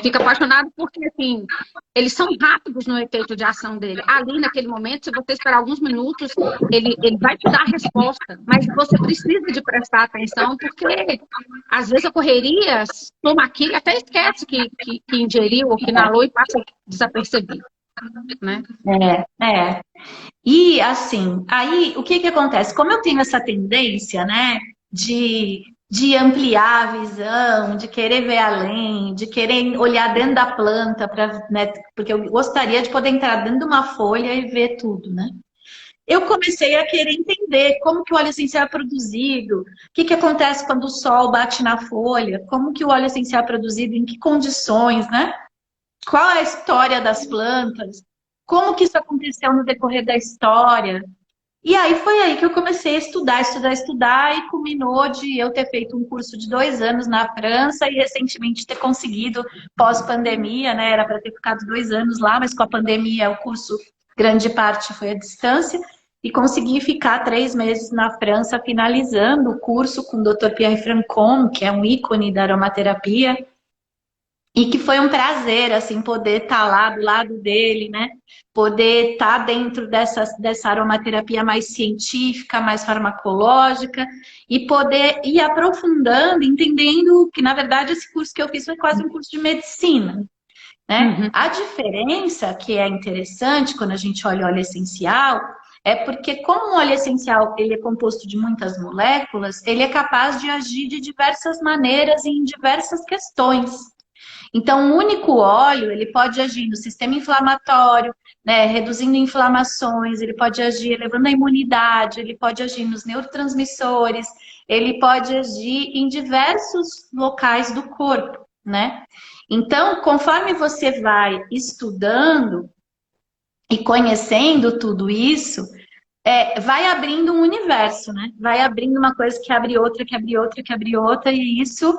fico apaixonado porque, assim, eles são rápidos no efeito de ação dele. Ali, naquele momento, se você esperar alguns minutos, ele vai te dar a resposta. Mas você precisa de prestar atenção porque, às vezes, a correria toma aquilo e até esquece que ingeriu ou que inalou e passa desapercebido, né? é. E assim, aí o que que acontece? Como eu tenho essa tendência, né, de ampliar a visão, de querer ver além, de querer olhar dentro da planta, né, porque eu gostaria de poder entrar dentro de uma folha e ver tudo, né? Eu comecei a querer entender como que o óleo essencial é produzido, o que que acontece quando o sol bate na folha, como que o óleo essencial é produzido, em que condições, né? Qual é a história das plantas? Como que isso aconteceu no decorrer da história? E aí foi aí que eu comecei a estudar e culminou de eu ter feito um curso de 2 anos na França e recentemente ter conseguido, pós-pandemia, né? Era para ter ficado 2 anos lá, mas com a pandemia o curso, grande parte foi à distância, e consegui ficar 3 meses na França finalizando o curso com o Dr. Pierre Francon, que é um ícone da aromaterapia. E que foi um prazer, assim, poder estar lá do lado dele, né? Poder estar dentro dessa aromaterapia mais científica, mais farmacológica, e poder ir aprofundando, entendendo que, na verdade, esse curso que eu fiz foi quase um curso de medicina, né? Uhum. A diferença que é interessante quando a gente olha o óleo essencial é porque, como o óleo essencial ele é composto de muitas moléculas, ele é capaz de agir de diversas maneiras e em diversas questões. Então, um único óleo, ele pode agir no sistema inflamatório, né, reduzindo inflamações, ele pode agir elevando a imunidade, ele pode agir nos neurotransmissores, ele pode agir em diversos locais do corpo, né? Então, conforme você vai estudando e conhecendo tudo isso, vai abrindo um universo, né? Vai abrindo uma coisa que abre outra, que abre outra, que abre outra, e isso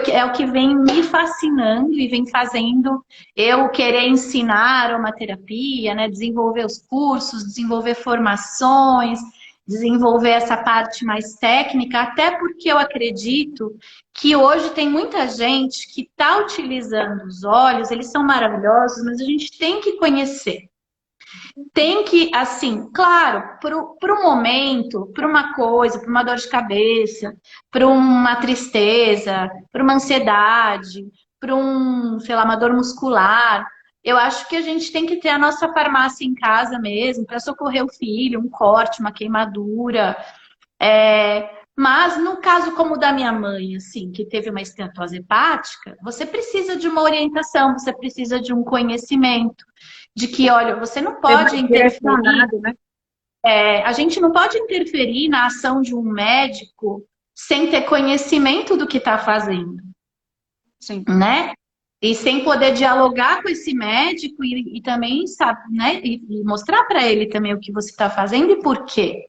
é o que vem me fascinando e vem fazendo eu querer ensinar aromaterapia, né? Desenvolver os cursos, desenvolver formações, desenvolver essa parte mais técnica, até porque eu acredito que hoje tem muita gente que está utilizando os óleos, eles são maravilhosos, mas a gente tem que conhecer. Tem que, assim, claro, para o momento, para uma coisa, para uma dor de cabeça, para uma tristeza, para uma ansiedade, para sei lá, uma dor muscular. Eu acho que a gente tem que ter a nossa farmácia em casa mesmo, para socorrer o filho, um corte, uma queimadura. Mas no caso como o da minha mãe, assim, que teve uma esteatose hepática, você precisa de uma orientação, você precisa de um conhecimento de que, olha, você não Ser pode mais interferir, direcionado, né? a gente não pode interferir na ação de um médico sem ter conhecimento do que está fazendo, Sim. né? E sem poder dialogar com esse médico e também, sabe, né? E mostrar para ele também o que você está fazendo e por quê.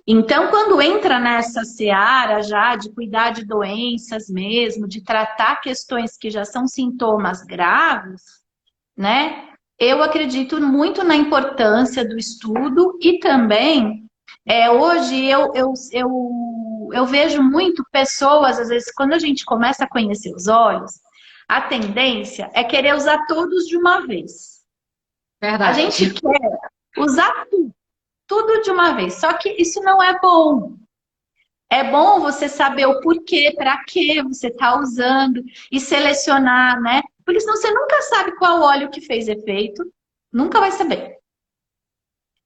Então, quando entra nessa seara já de cuidar de doenças mesmo, de tratar questões que já são sintomas graves, né? Eu acredito muito na importância do estudo e também, hoje eu vejo muito pessoas, às vezes, quando a gente começa a conhecer os óleos, a tendência é querer usar todos de uma vez. A Verdade. gente quer usar tudo de uma vez, só que isso não é bom. É bom você saber o porquê, para que você está usando e selecionar, né? Porque senão você nunca sabe qual óleo que fez efeito, nunca vai saber.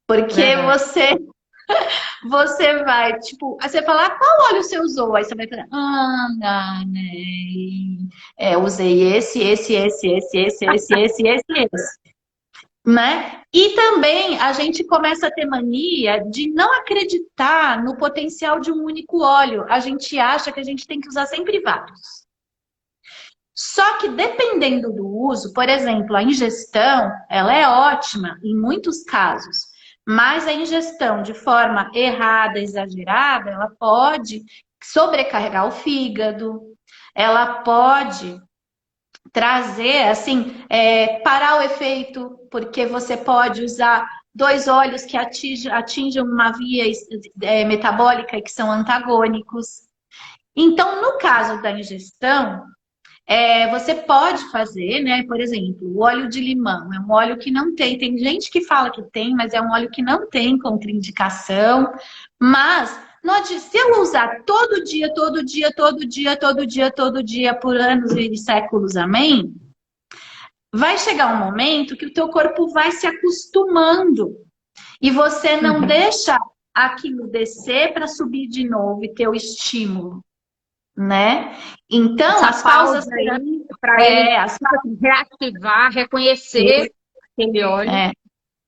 Porque Verdade. Você vai, tipo, aí você fala, qual óleo você usou? Aí você vai falar, enganei. Usei esse, né? E também a gente começa a ter mania de não acreditar no potencial de um único óleo. A gente acha que a gente tem que usar sempre vários. Só que dependendo do uso, por exemplo, a ingestão, ela é ótima em muitos casos, mas a ingestão de forma errada, exagerada, ela pode sobrecarregar o fígado, ela pode trazer, assim, parar o efeito, porque você pode usar dois óleos que atingem uma via metabólica e que são antagônicos. Então, no caso da ingestão, você pode fazer, né? Por exemplo, o óleo de limão é um óleo que não tem gente que fala que tem, mas é um óleo que não tem contraindicação. Mas se eu usar todo dia, todo dia, todo dia, todo dia, todo dia, por anos e séculos, amém? Vai chegar um momento que o teu corpo vai se acostumando e você não deixa aquilo descer para subir de novo e ter o estímulo, né? Então, as pausas aí para ele reativar, reconhecer aquele óleo.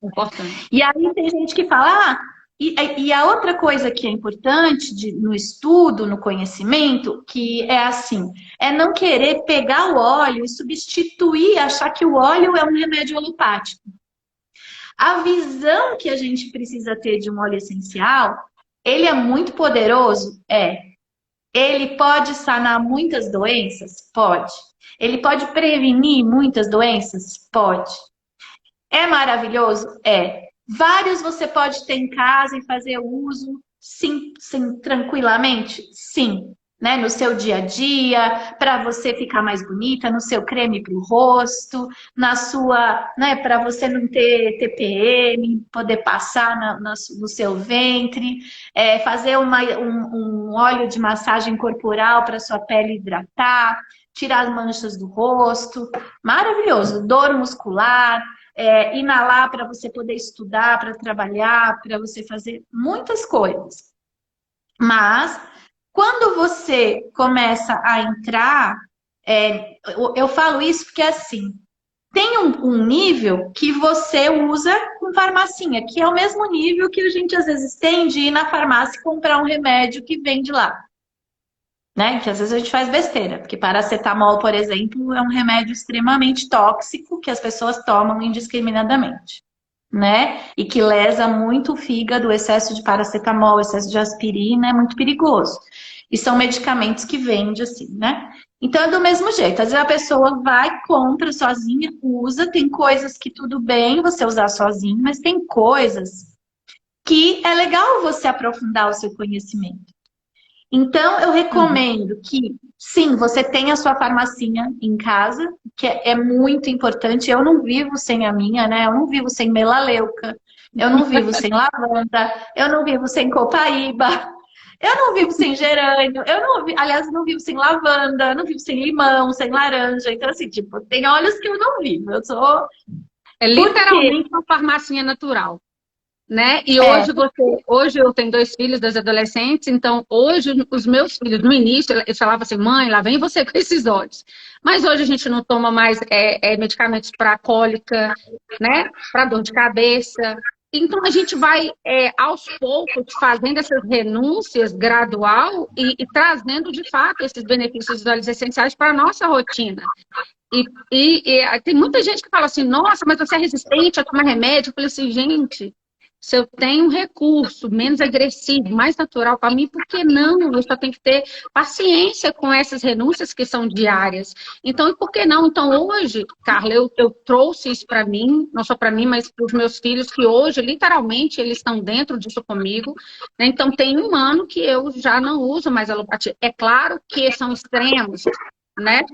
Importante. E aí tem gente que fala, e a outra coisa que é importante no estudo, no conhecimento, que é assim, é não querer pegar o óleo e substituir, achar que o óleo é um remédio alopático. A visão que a gente precisa ter de um óleo essencial, ele é muito poderoso? Ele pode sanar muitas doenças? Pode. Ele pode prevenir muitas doenças? Pode. É maravilhoso? Vários você pode ter em casa e fazer uso, sim, tranquilamente? Sim. Né? No seu dia a dia, para você ficar mais bonita, no seu creme para o rosto, na sua, né, para você não ter TPM, poder passar no seu ventre, fazer um óleo de massagem corporal para sua pele hidratar, tirar as manchas do rosto. Maravilhoso. Dor muscular. Inalar para você poder estudar, para trabalhar, para você fazer muitas coisas. Mas, quando você começa a entrar, eu falo isso porque assim, tem um nível que você usa com farmacinha, que é o mesmo nível que a gente às vezes tem de ir na farmácia e comprar um remédio que vende lá. Né? Que às vezes a gente faz besteira, porque paracetamol, por exemplo, é um remédio extremamente tóxico que as pessoas tomam indiscriminadamente, né? E que lesa muito o fígado, o excesso de paracetamol, o excesso de aspirina é muito perigoso. E são medicamentos que vendem assim, né? Então é do mesmo jeito, às vezes a pessoa vai, compra sozinha, usa, tem coisas que tudo bem você usar sozinho, mas tem coisas que é legal você aprofundar o seu conhecimento. Então, eu recomendo que, sim, você tenha a sua farmacinha em casa, que é muito importante. Eu não vivo sem a minha, né? Eu não vivo sem melaleuca, eu não vivo sem lavanda, eu não vivo sem copaíba, eu não vivo sem gerânio, aliás, eu não vivo sem lavanda, eu não vivo sem limão, sem laranja. Então, assim, tipo, tem óleos que eu não vivo. Eu sou... É literalmente uma farmacinha natural. Né? E hoje eu tenho 2 filhos, 2 adolescentes, então hoje os meus filhos, no início, eles falavam assim, mãe, lá vem você com esses óleos. Mas hoje a gente não toma mais medicamentos para cólica, né? Para dor de cabeça. Então a gente vai aos poucos fazendo essas renúncias gradual e trazendo de fato esses benefícios dos óleos essenciais para a nossa rotina. E tem muita gente que fala assim, nossa, mas você é resistente a tomar remédio. Eu falei assim, gente, se eu tenho um recurso menos agressivo, mais natural para mim, por que não? Eu só tenho que ter paciência com essas renúncias que são diárias. Então, e por que não? Então, hoje, Carla, eu trouxe isso para mim, não só para mim, mas para os meus filhos, que hoje, literalmente, eles estão dentro disso comigo. Né? Então, tem um ano que eu já não uso mais alopatia. É claro que são extremos, né?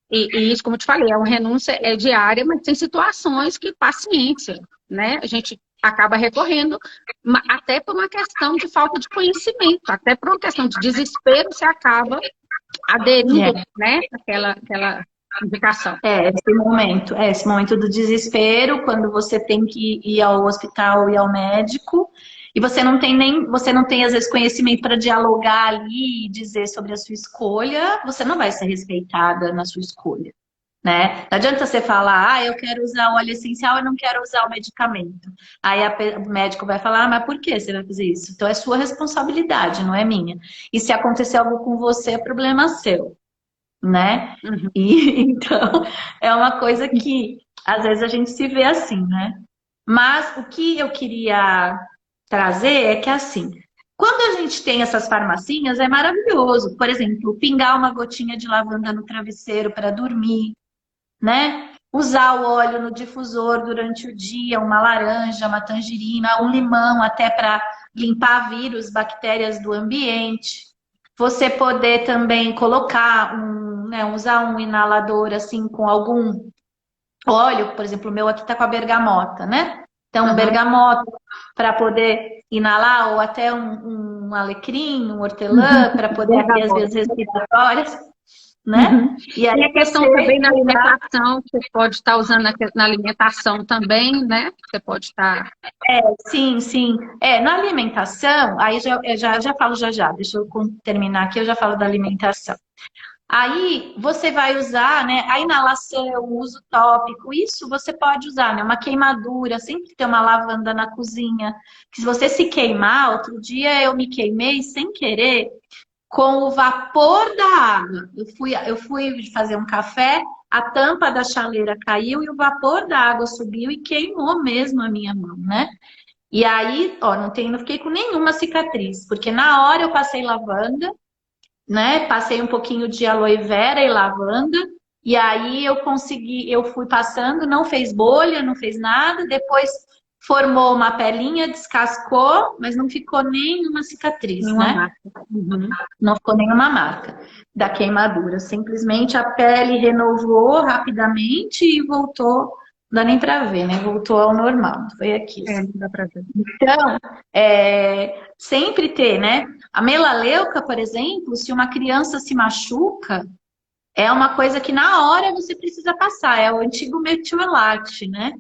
E isso, como eu te falei, é uma renúncia diária, mas tem situações que paciência, né? A gente acaba recorrendo, até por uma questão de falta de conhecimento, até por uma questão de desespero, você acaba aderindo, né, àquela indicação. Esse momento do desespero, quando você tem que ir ao hospital e ao médico, E você não tem às vezes conhecimento para dialogar ali e dizer sobre a sua escolha, você não vai ser respeitada na sua escolha, né? Não adianta você falar, eu quero usar óleo essencial, eu não quero usar o medicamento. Aí o médico vai falar, mas por que você vai fazer isso? Então é sua responsabilidade, não é minha. E se acontecer algo com você, é problema seu, né? Uhum. E então é uma coisa que às vezes a gente se vê assim, né? Mas o que eu queria trazer é que assim, quando a gente tem essas farmacinhas, é maravilhoso. Por exemplo, pingar uma gotinha de lavanda no travesseiro para dormir, né? Usar o óleo no difusor durante o dia, uma laranja, uma tangerina, um limão, até para limpar vírus, bactérias do ambiente. Você poder também colocar né, usar um inalador assim com algum óleo, por exemplo, o meu aqui tá com a bergamota, né? Então, Uhum. bergamota para poder inalar, ou até um alecrim, um hortelã, para poder aqui as vias respiratórias, né? Uhum. E E aí a questão você também na alimentação, você pode estar usando na alimentação também, né? Você pode estar. sim, sim. É, na alimentação, aí já falo já. Deixa eu terminar aqui, eu já falo da alimentação. Aí você vai usar, né, a inalação, o uso tópico, isso você pode usar, né? Uma queimadura, sempre tem uma lavanda na cozinha. Que se você se queimar, outro dia eu me queimei sem querer com o vapor da água. Eu fui fazer um café, a tampa da chaleira caiu e o vapor da água subiu e queimou mesmo a minha mão, né? E aí, ó, não fiquei com nenhuma cicatriz, porque na hora eu passei lavanda, né? Passei um pouquinho de aloe vera e lavanda, e aí eu fui passando, não fez bolha, não fez nada, depois formou uma pelinha, descascou, mas não ficou nenhuma cicatriz, Nenhuma né? marca. Uhum. Não ficou nenhuma marca da queimadura. Simplesmente a pele renovou rapidamente e voltou, não dá nem pra ver, né? Voltou ao normal. Foi aqui, É, assim. não dá para ver. Então, sempre ter, né? A melaleuca, por exemplo, se uma criança se machuca, é uma coisa que na hora você precisa passar. É o antigo metiolate, né?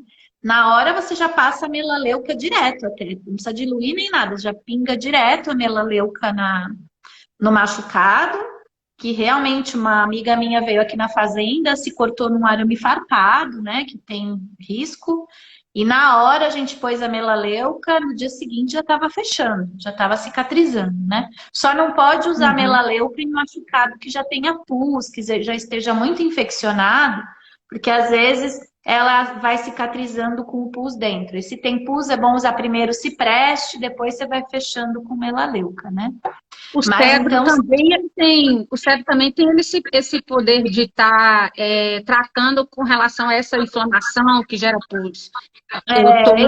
Na hora você já passa a melaleuca direto até. Não precisa diluir nem nada. Já pinga direto a melaleuca no machucado. Que realmente uma amiga minha veio aqui na fazenda, se cortou num arame farpado, né? Que tem risco. E na hora a gente pôs a melaleuca, no dia seguinte já estava fechando, já estava cicatrizando, né? Só não pode usar Uhum. melaleuca em machucado que já tenha pus, que já esteja muito infeccionado, porque às vezes ela vai cicatrizando com o pus dentro. E se tem pus, é bom usar primeiro o cipreste, depois você vai fechando com melaleuca, né? O Mas cérebro então, também ele tem, o cérebro também tem esse poder de estar tratando com relação a essa inflamação que gera pus. O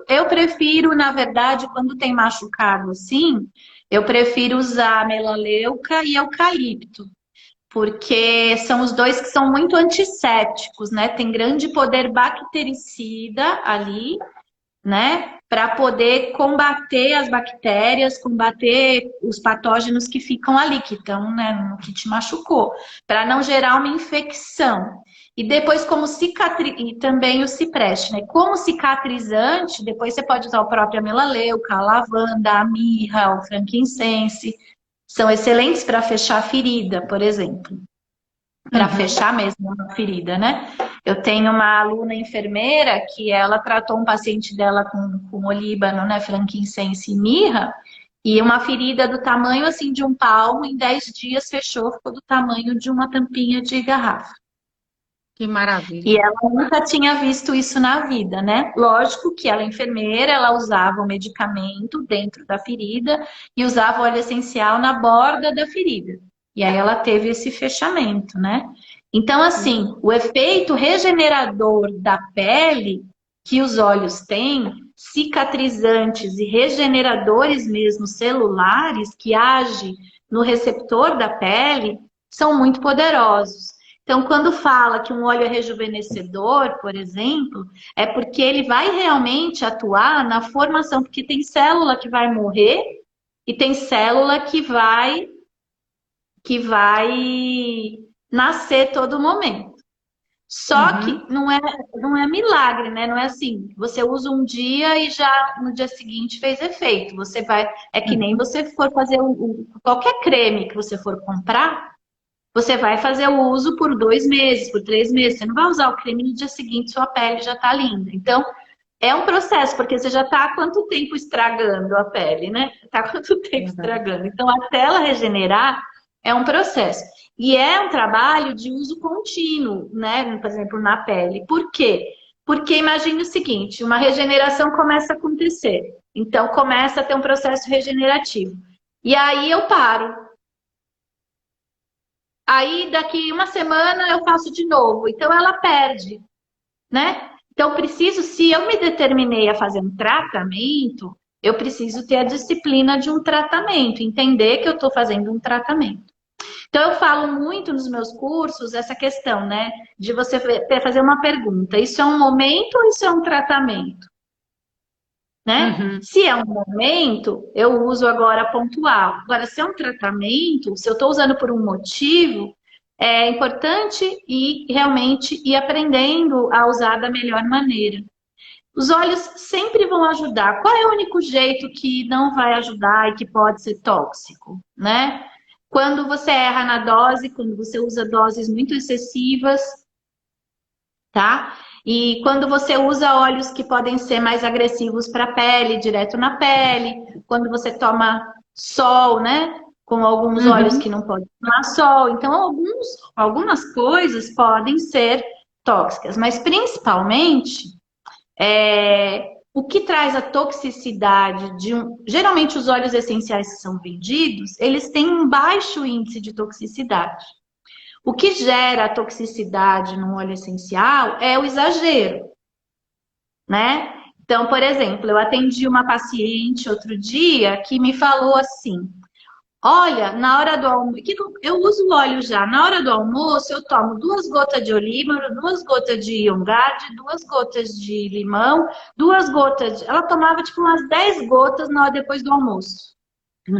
eu prefiro, na verdade, quando tem machucado assim, eu prefiro usar melaleuca e eucalipto, porque são os dois que são muito antissépticos, né? Tem grande poder bactericida ali, né? Para poder combater as bactérias, combater os patógenos que ficam ali, que estão, né, no que te machucou, para não gerar uma infecção. E depois, e também o cipreste, né? Como cicatrizante, depois você pode usar o próprio melaleuca, a lavanda, a mirra, o frankincense. São excelentes para fechar a ferida, por exemplo, para Uhum. fechar mesmo a ferida, né? Eu tenho uma aluna enfermeira que ela tratou um paciente dela com olíbano, né, frankincense e mirra, e uma ferida do tamanho assim de um palmo, em 10 dias fechou, ficou do tamanho de uma tampinha de garrafa. Que E maravilha. ela nunca tinha visto isso na vida, né? Lógico que ela é enfermeira, ela usava o medicamento dentro da ferida e usava o óleo essencial na borda da ferida. E aí ela teve esse fechamento, né? Então, assim, o efeito regenerador da pele que os óleos têm, cicatrizantes e regeneradores mesmo celulares que agem no receptor da pele, são muito poderosos. Então, quando fala que um óleo é rejuvenescedor, por exemplo, é porque ele vai realmente atuar na formação, porque tem célula que vai morrer e tem célula que vai nascer todo momento. Só que Uhum. não é milagre, né? Não é assim, você usa um dia e já no dia seguinte fez efeito. Você vai, é que nem você for fazer qualquer creme que você for comprar, você vai fazer o uso por 2 meses, por 3 meses. Você não vai usar o creme no dia seguinte, sua pele já tá linda. Então, é um processo, porque você já tá há quanto tempo estragando a pele, né? Tá há quanto tempo Verdade. estragando. Então, até ela regenerar, é um processo. E é um trabalho de uso contínuo, né? Por exemplo, na pele. Por quê? Porque imagine o seguinte, uma regeneração começa a acontecer. Então, começa a ter um processo regenerativo. E aí eu paro. Aí, daqui uma semana, eu faço de novo. Então, ela perde, né? Então, preciso, se eu me determinei a fazer um tratamento, eu preciso ter a disciplina de um tratamento, entender que eu estou fazendo um tratamento. Então, eu falo muito nos meus cursos essa questão, né? De você fazer uma pergunta: isso é um momento ou isso é um tratamento? Né? Uhum. Se é um momento, eu uso agora pontual. Agora, se é um tratamento, se eu estou usando por um motivo, é importante e realmente ir aprendendo a usar da melhor maneira. Os olhos sempre vão ajudar. Qual é o único jeito que não vai ajudar e que pode ser tóxico, né? Quando você erra na dose, quando você usa doses muito excessivas, tá? E quando você usa óleos que podem ser mais agressivos para a pele, direto na pele, quando você toma sol, né? Com alguns óleos Uhum. que não podem tomar sol. Então, algumas coisas podem ser tóxicas, mas principalmente o que traz a toxicidade de um. Geralmente, os óleos essenciais que são vendidos, eles têm um baixo índice de toxicidade. O que gera a toxicidade no óleo essencial é o exagero, né? Então, por exemplo, eu atendi uma paciente outro dia que me falou assim: olha, na hora do almoço, eu uso o óleo já, na hora do almoço eu tomo 2 gotas de olíbano, 2 gotas de iongade, 2 gotas de limão, 2 gotas de. Ela tomava tipo umas 10 gotas na hora depois do almoço.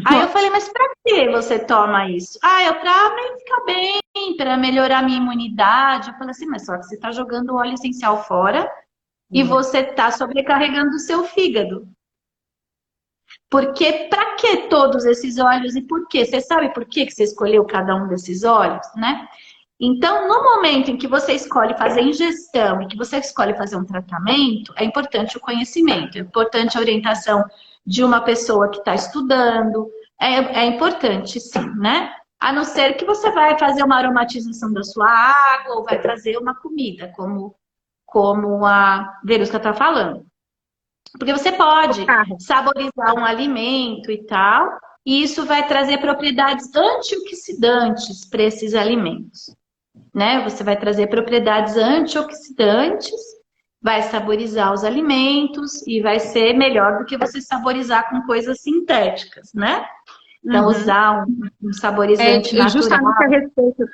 Aí eu Nossa. falei, mas pra que você toma isso? Ah, eu pra ficar bem, pra melhorar a minha imunidade. Eu falei assim, mas só que você tá jogando o óleo essencial fora e você tá sobrecarregando o seu fígado. Porque para que todos esses óleos e por quê? Você sabe por que você escolheu cada um desses óleos, né? Então, no momento em que você escolhe fazer ingestão e que você escolhe fazer um tratamento, é importante o conhecimento, é importante a orientação de uma pessoa que está estudando, é importante sim, né? A não ser que você vai fazer uma aromatização da sua água ou vai trazer uma comida, como a Verusca está falando. Porque você Ô, pode Carla, saborizar um alimento e tal, e isso vai trazer propriedades antioxidantes para esses alimentos, né? Você vai trazer propriedades antioxidantes, vai saborizar os alimentos e vai ser melhor do que você saborizar com coisas sintéticas, né? Então, uhum. usar um saborizante E natural. justamente a respeito,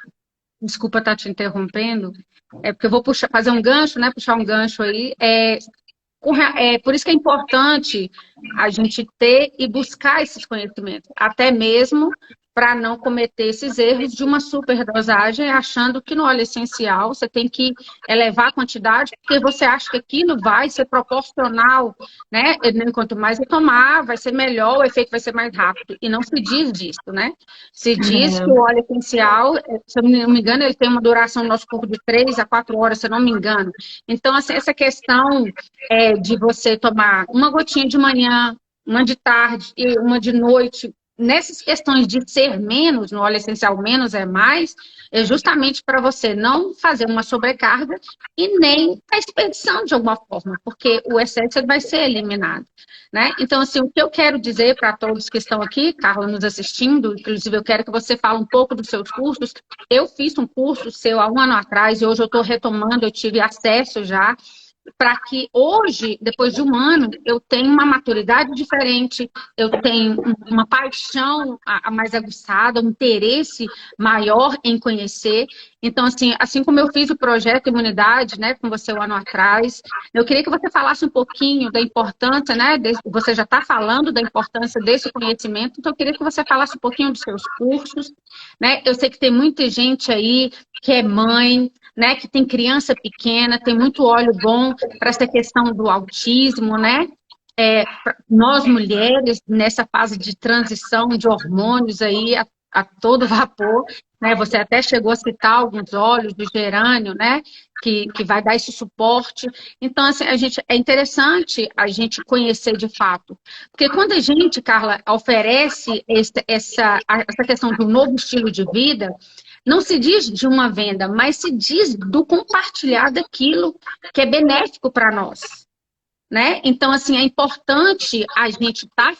desculpa estar te interrompendo, é porque eu vou puxar, fazer um gancho, né? Puxar um gancho aí. É por isso que é importante a gente ter e buscar esses conhecimentos, até mesmo para não cometer esses erros de uma superdosagem, achando que no óleo essencial você tem que elevar a quantidade, porque você acha que aquilo vai ser proporcional, né? Quanto mais eu tomar, vai ser melhor, o efeito vai ser mais rápido. E não se diz disso, né? Se diz que o óleo essencial, se eu não me engano, ele tem uma duração no nosso corpo de 3 a 4 horas, se eu não me engano. Então, assim, essa questão de você tomar uma gotinha de manhã, uma de tarde e uma de noite, nessas questões de ser menos, no óleo essencial menos é mais, é justamente para você não fazer uma sobrecarga e nem a expedição de alguma forma, porque o excesso vai ser eliminado, né? Então, assim, o que eu quero dizer para todos que estão aqui, Carla, nos assistindo, inclusive eu quero que você fale um pouco dos seus cursos. Eu fiz um curso seu há um ano atrás e hoje eu estou retomando, eu tive acesso já para que hoje, depois de um ano, eu tenha uma maturidade diferente, eu tenho uma paixão a mais aguçada, um interesse maior em conhecer. Então, assim como eu fiz o projeto Imunidade, né, com você um ano atrás, eu queria que você falasse um pouquinho da importância, né, você já está falando da importância desse conhecimento, então eu queria que você falasse um pouquinho dos seus cursos, né? Eu sei que tem muita gente aí que é mãe, né? Que tem criança pequena, tem muito óleo bom para essa questão do autismo, né? Nós mulheres, nessa fase de transição de hormônios aí a todo vapor, né? Você até chegou a citar alguns óleos do gerânio, né? Que vai dar esse suporte. Então, assim, é interessante a gente conhecer de fato. Porque quando a gente, Carla, oferece essa questão de um novo estilo de vida, não se diz de uma venda, mas se diz do compartilhar daquilo que é benéfico para nós. Né? Então, assim, é importante a gente tá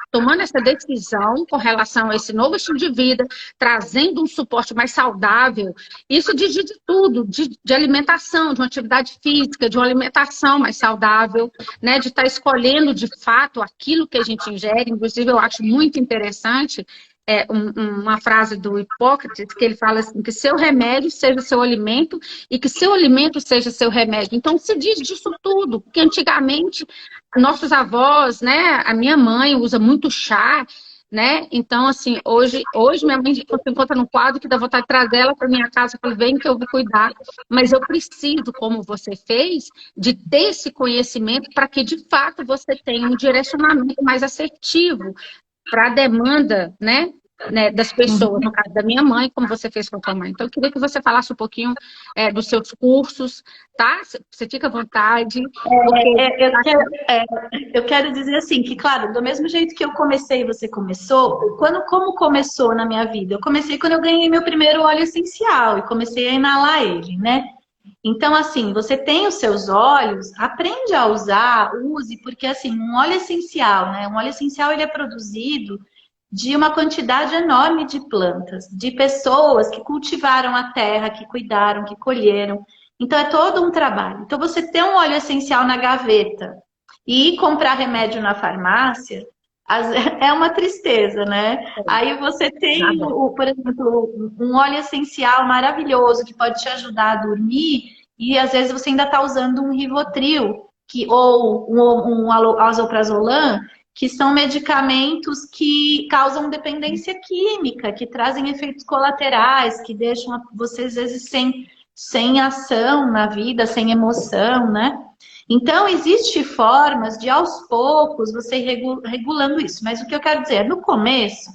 tomando essa decisão com relação a esse novo estilo de vida, trazendo um suporte mais saudável. Isso de tudo, de alimentação, de uma atividade física, de uma alimentação mais saudável, né? De estar escolhendo de fato aquilo que a gente ingere. Inclusive, eu acho muito interessante uma frase do Hipócrates, que ele fala assim, que seu remédio seja seu alimento e que seu alimento seja seu remédio. Então, se diz disso tudo, porque antigamente, nossos avós, né, a minha mãe usa muito chá, né, então, assim, hoje minha mãe se encontra num quadro que dá vontade de trazer ela para minha casa, eu falo, vem que eu vou cuidar, mas eu preciso, como você fez, de ter esse conhecimento para que, de fato, você tenha um direcionamento mais assertivo para a demanda, né, das pessoas, no caso da minha mãe, como você fez com a sua mãe. Então, eu queria que você falasse um pouquinho dos seus cursos, tá? Você fica à vontade. Eu quero dizer assim, que claro, do mesmo jeito que eu comecei, você começou, como começou na minha vida? Eu comecei quando eu ganhei meu primeiro óleo essencial e comecei a inalar ele, né? Então, assim, você tem os seus óleos, aprende a usar, use, porque assim, um óleo essencial, né? Um óleo essencial, ele é produzido de uma quantidade enorme de plantas, de pessoas que cultivaram a terra, que cuidaram, que colheram. Então, é todo um trabalho. Então, você ter um óleo essencial na gaveta e ir comprar remédio na farmácia, é uma tristeza, né? Aí você tem, por exemplo, um óleo essencial maravilhoso que pode te ajudar a dormir e às vezes você ainda está usando um Rivotril ou um Alprazolam, que são medicamentos que causam dependência química, que trazem efeitos colaterais, que deixam você às vezes sem ação na vida, sem emoção, né? Então, existem formas de, aos poucos, você ir regulando isso. Mas o que eu quero dizer, no começo,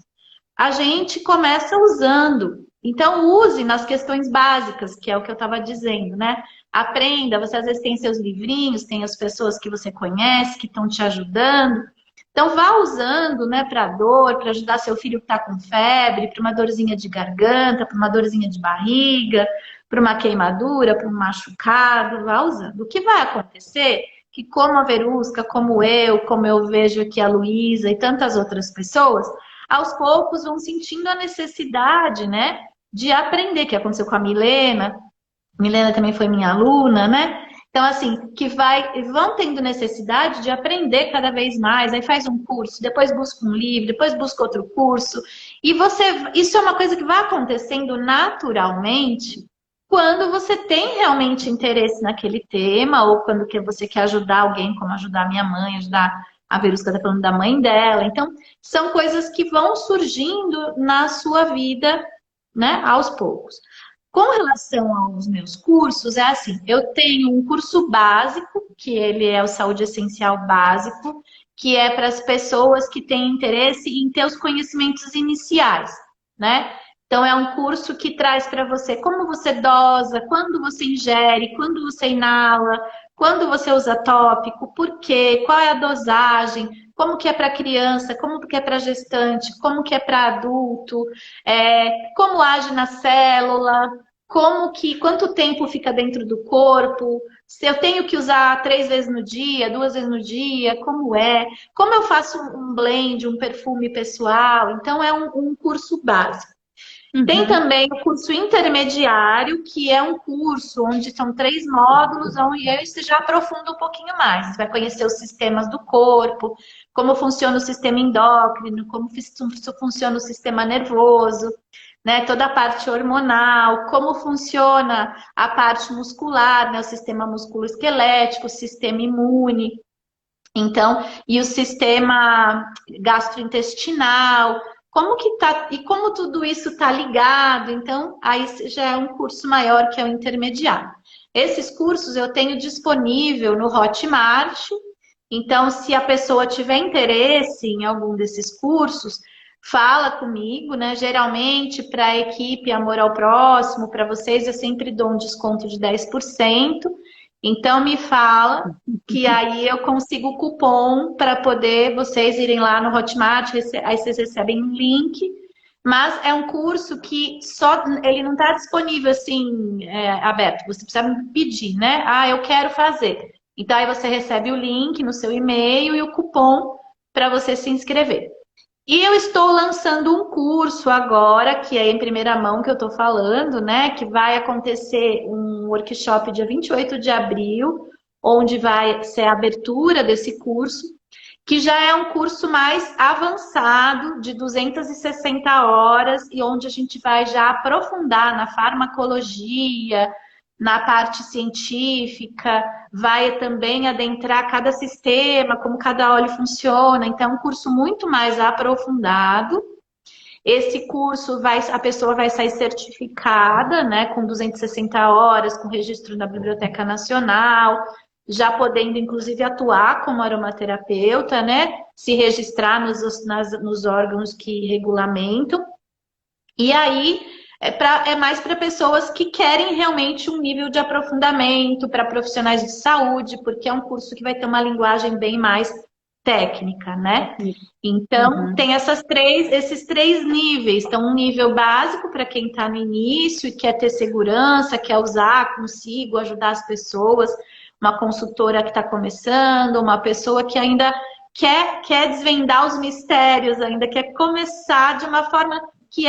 a gente começa usando. Então, use nas questões básicas, que é o que eu estava dizendo, né? Aprenda, você às vezes tem seus livrinhos, tem as pessoas que você conhece, que estão te ajudando. Então, vá usando, né, para dor, para ajudar seu filho que está com febre, para uma dorzinha de garganta, para uma dorzinha de barriga, para uma queimadura, para um machucado, vá usando. O que vai acontecer, que como a Verusca, como eu vejo aqui a Luísa e tantas outras pessoas, aos poucos vão sentindo a necessidade, né, de aprender, que aconteceu com a Milena. Milena também foi minha aluna, né? Então, assim, vão tendo necessidade de aprender cada vez mais, aí faz um curso, depois busca um livro, depois busca outro curso. E isso é uma coisa que vai acontecendo naturalmente quando você tem realmente interesse naquele tema, ou quando você quer ajudar alguém, como ajudar a minha mãe, ajudar a Verusca está falando da mãe dela. Então, são coisas que vão surgindo na sua vida, né, aos poucos. Com relação aos meus cursos, é assim, eu tenho um curso básico, que ele é o Saúde Essencial Básico, que é para as pessoas que têm interesse em ter os conhecimentos iniciais, né? Então, é um curso que traz para você como você dosa, quando você ingere, quando você inala, quando você usa tópico, por quê, qual é a dosagem, como que é para criança, como que é para gestante, como que é para adulto, como age na célula, quanto tempo fica dentro do corpo, se eu tenho que usar 3 vezes no dia, 2 vezes no dia, como eu faço um blend, um perfume pessoal. Então, é um curso básico. Tem também o curso intermediário, que é um curso onde são 3 módulos, onde você já aprofunda um pouquinho mais. Você vai conhecer os sistemas do corpo, como funciona o sistema endócrino, como funciona o sistema nervoso, né? Toda a parte hormonal, como funciona a parte muscular, né? O sistema musculoesquelético, o sistema imune. Então, e o sistema gastrointestinal. como que tá, e como tudo isso está ligado. Então, aí já é um curso maior, que é o intermediário. Esses cursos eu tenho disponível no Hotmart. Então, se a pessoa tiver interesse em algum desses cursos, fala comigo, né? Geralmente, para a equipe Amor ao Próximo, para vocês, eu sempre dou um desconto de 10%. Então, me fala que aí eu consigo o cupom para poder vocês irem lá no Hotmart, aí vocês recebem um link. Mas é um curso que só ele não está disponível assim, aberto. Você precisa me pedir, né? Ah, eu quero fazer. Então aí você recebe o link no seu e-mail e o cupom para você se inscrever. E eu estou lançando um curso agora, que é em primeira mão que eu estou falando, né? Que vai acontecer um workshop dia 28 de abril, onde vai ser a abertura desse curso, que já é um curso mais avançado, de 260 horas, e onde a gente vai já aprofundar na farmacologia, na parte científica, vai também adentrar cada sistema, como cada óleo funciona. Então, é um curso muito mais aprofundado. Esse curso a pessoa vai sair certificada, né, com 260 horas, com registro na Biblioteca Nacional, já podendo, inclusive, atuar como aromaterapeuta, né, se registrar nos órgãos que regulamentam. E aí, é mais para pessoas que querem realmente um nível de aprofundamento, para profissionais de saúde, porque é um curso que vai ter uma linguagem bem mais técnica, né? Então, tem esses três níveis. Então, um nível básico para quem está no início e quer ter segurança, quer usar consigo, ajudar as pessoas, uma consultora que está começando, uma pessoa que ainda quer desvendar os mistérios, ainda quer começar de uma forma que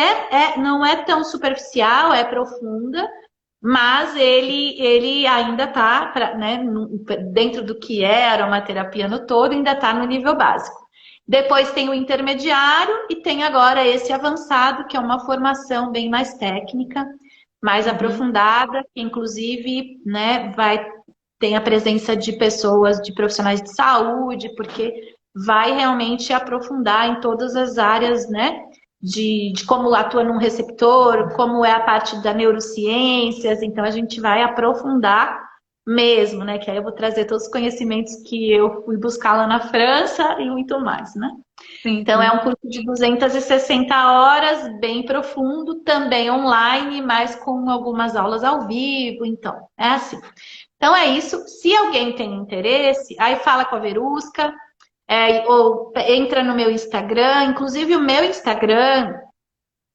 não é tão superficial, é profunda, mas ele ainda está, né, dentro do que é aromaterapia no todo, ainda está no nível básico. Depois tem o intermediário e tem agora esse avançado, que é uma formação bem mais técnica, mais aprofundada, que inclusive, né, tem a presença de pessoas, de profissionais de saúde, porque vai realmente aprofundar em todas as áreas, né, de como atua num receptor, como é a parte da neurociências. Então a gente vai aprofundar mesmo, né? Que aí eu vou trazer todos os conhecimentos que eu fui buscar lá na França e muito mais, né? Sim. Então é um curso de 260 horas, bem profundo, também online, mas com algumas aulas ao vivo, então, é assim. Então é isso. Se alguém tem interesse, aí fala com a Verusca, ou entra no meu Instagram. Inclusive o meu Instagram,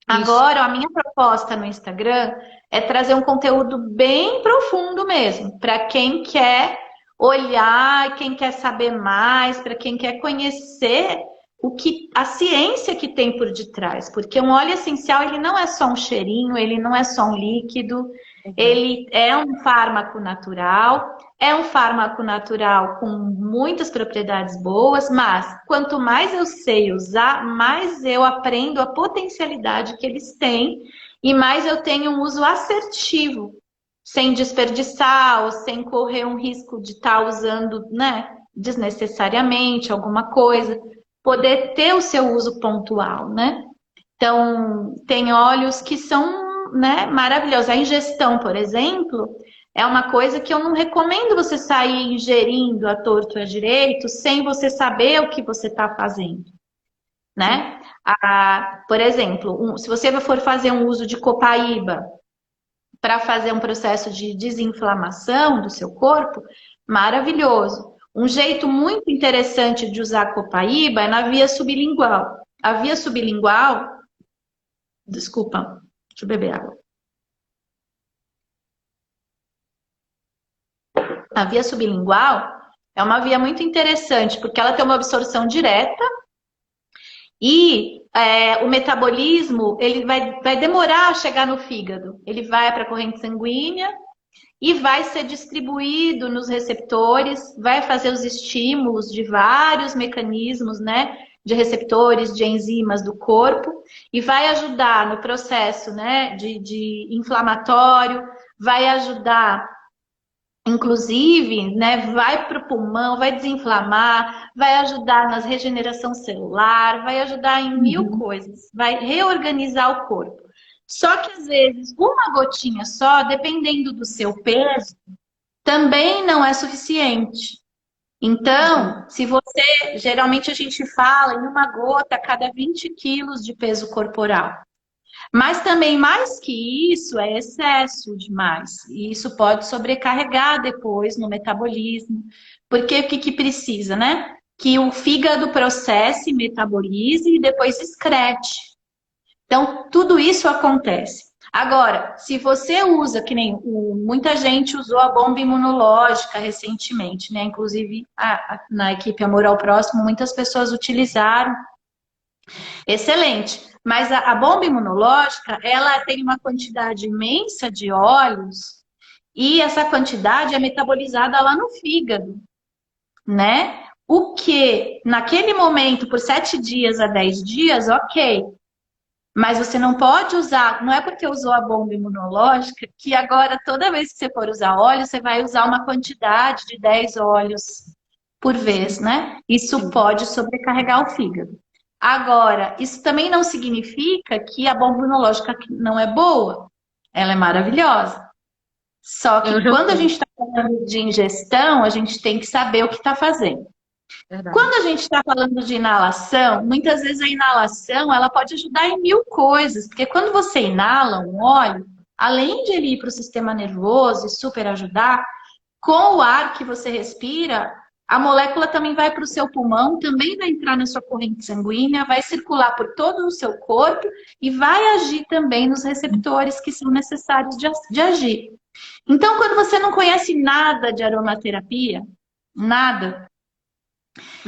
agora a minha proposta no Instagram é trazer um conteúdo bem profundo mesmo, para quem quer olhar, quem quer saber mais, para quem quer conhecer a ciência que tem por detrás, porque um óleo essencial, ele não é só um cheirinho, ele não é só um líquido, ele é um fármaco natural. É um fármaco natural com muitas propriedades boas, mas quanto mais eu sei usar, mais eu aprendo a potencialidade que eles têm e mais eu tenho um uso assertivo, sem desperdiçar ou sem correr um risco de estar usando, né, desnecessariamente alguma coisa, poder ter o seu uso pontual, né? Então, tem óleos que são, né, maravilhosos. A ingestão, por exemplo, é uma coisa que eu não recomendo você sair ingerindo à torto e à direito sem você saber o que você está fazendo, né? Por exemplo, se você for fazer um uso de copaíba para fazer um processo de desinflamação do seu corpo, maravilhoso. Um jeito muito interessante de usar a copaíba é na via sublingual. A via sublingual, desculpa, deixa eu beber água. A via sublingual é uma via muito interessante, porque ela tem uma absorção direta e o metabolismo ele vai demorar a chegar no fígado. Ele vai para a corrente sanguínea e vai ser distribuído nos receptores, vai fazer os estímulos de vários mecanismos, né, de receptores, de enzimas do corpo, e vai ajudar no processo, né, de inflamatório, vai ajudar Inclusive, né, vai para o pulmão, vai desinflamar, vai ajudar na regeneração celular, vai ajudar em mil Uhum. coisas, vai reorganizar o corpo. Só que às vezes uma gotinha só, dependendo do seu peso, também não é suficiente. Entendi. Então, se você, geralmente a gente fala em uma gota a cada 20 quilos de peso corporal. Mas também mais que isso é excesso demais. E isso pode sobrecarregar depois no metabolismo. Porque o que, que precisa, né? Que o fígado processe, metabolize e depois excrete. Então, tudo isso acontece. Agora, se você usa, que nem muita gente usou a bomba imunológica recentemente, né? Inclusive na equipe Amor ao Próximo, muitas pessoas utilizaram. Excelente. Mas a bomba imunológica, ela tem uma quantidade imensa de óleos e essa quantidade é metabolizada lá no fígado, né? O que, naquele momento, por 7 dias a 10 dias, ok. Mas você não pode usar, não é porque usou a bomba imunológica que agora, toda vez que você for usar óleo, você vai usar uma quantidade de 10 óleos por vez, né? Isso Sim. pode sobrecarregar o fígado. Agora, isso também não significa que a bomba imunológica não é boa. Ela é maravilhosa. Só Eu que já quando a usei, gente está falando de ingestão, a gente tem que saber o que está fazendo. verdade. Quando a gente está falando de inalação, muitas vezes a inalação ela pode ajudar em mil coisas, porque quando você inala um óleo, além de ele ir para o sistema nervoso e super ajudar, com o ar que você respira, a molécula também vai para o seu pulmão, também vai entrar na sua corrente sanguínea, vai circular por todo o seu corpo e vai agir também nos receptores que são necessários de agir. Então, quando você não conhece nada de aromaterapia, nada,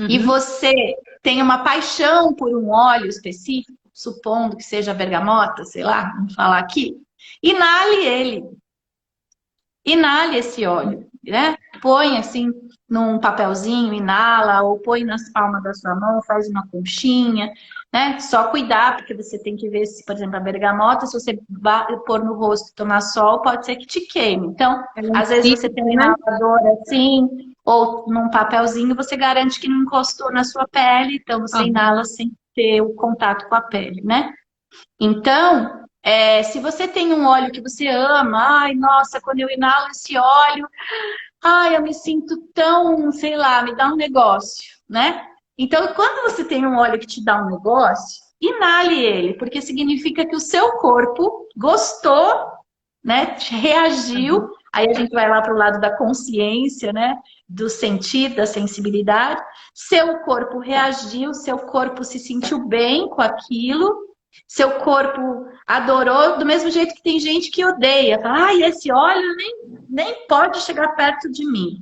e Uhum. você tem uma paixão por um óleo específico, supondo que seja bergamota, sei lá, vamos falar aqui, inale ele. Inale esse óleo, né? Põe assim num papelzinho, inala, ou põe nas palmas da sua mão, faz uma conchinha, né? Só cuidar, porque você tem que ver se, por exemplo, a bergamota, se você pôr no rosto e tomar sol, pode ser que te queime. Então, Ela é às vezes você cítrica, tem um né? inalador assim, ou num papelzinho, você garante que não encostou na sua pele, então você Aham. inala sem ter o contato com a pele, né? Então, se você tem um óleo que você ama, ai, nossa, quando eu inalo esse óleo, ai, eu me sinto tão, sei lá, me dá um negócio, né? Então, quando você tem um óleo que te dá um negócio, inale ele, porque significa que o seu corpo gostou, né? Reagiu. Uhum. Aí a gente vai lá para o lado da consciência, né? Do sentir, da sensibilidade. Seu corpo reagiu, seu corpo se sentiu bem com aquilo. Seu corpo adorou, do mesmo jeito que tem gente que odeia. Fala, ai, esse óleo nem pode chegar perto de mim.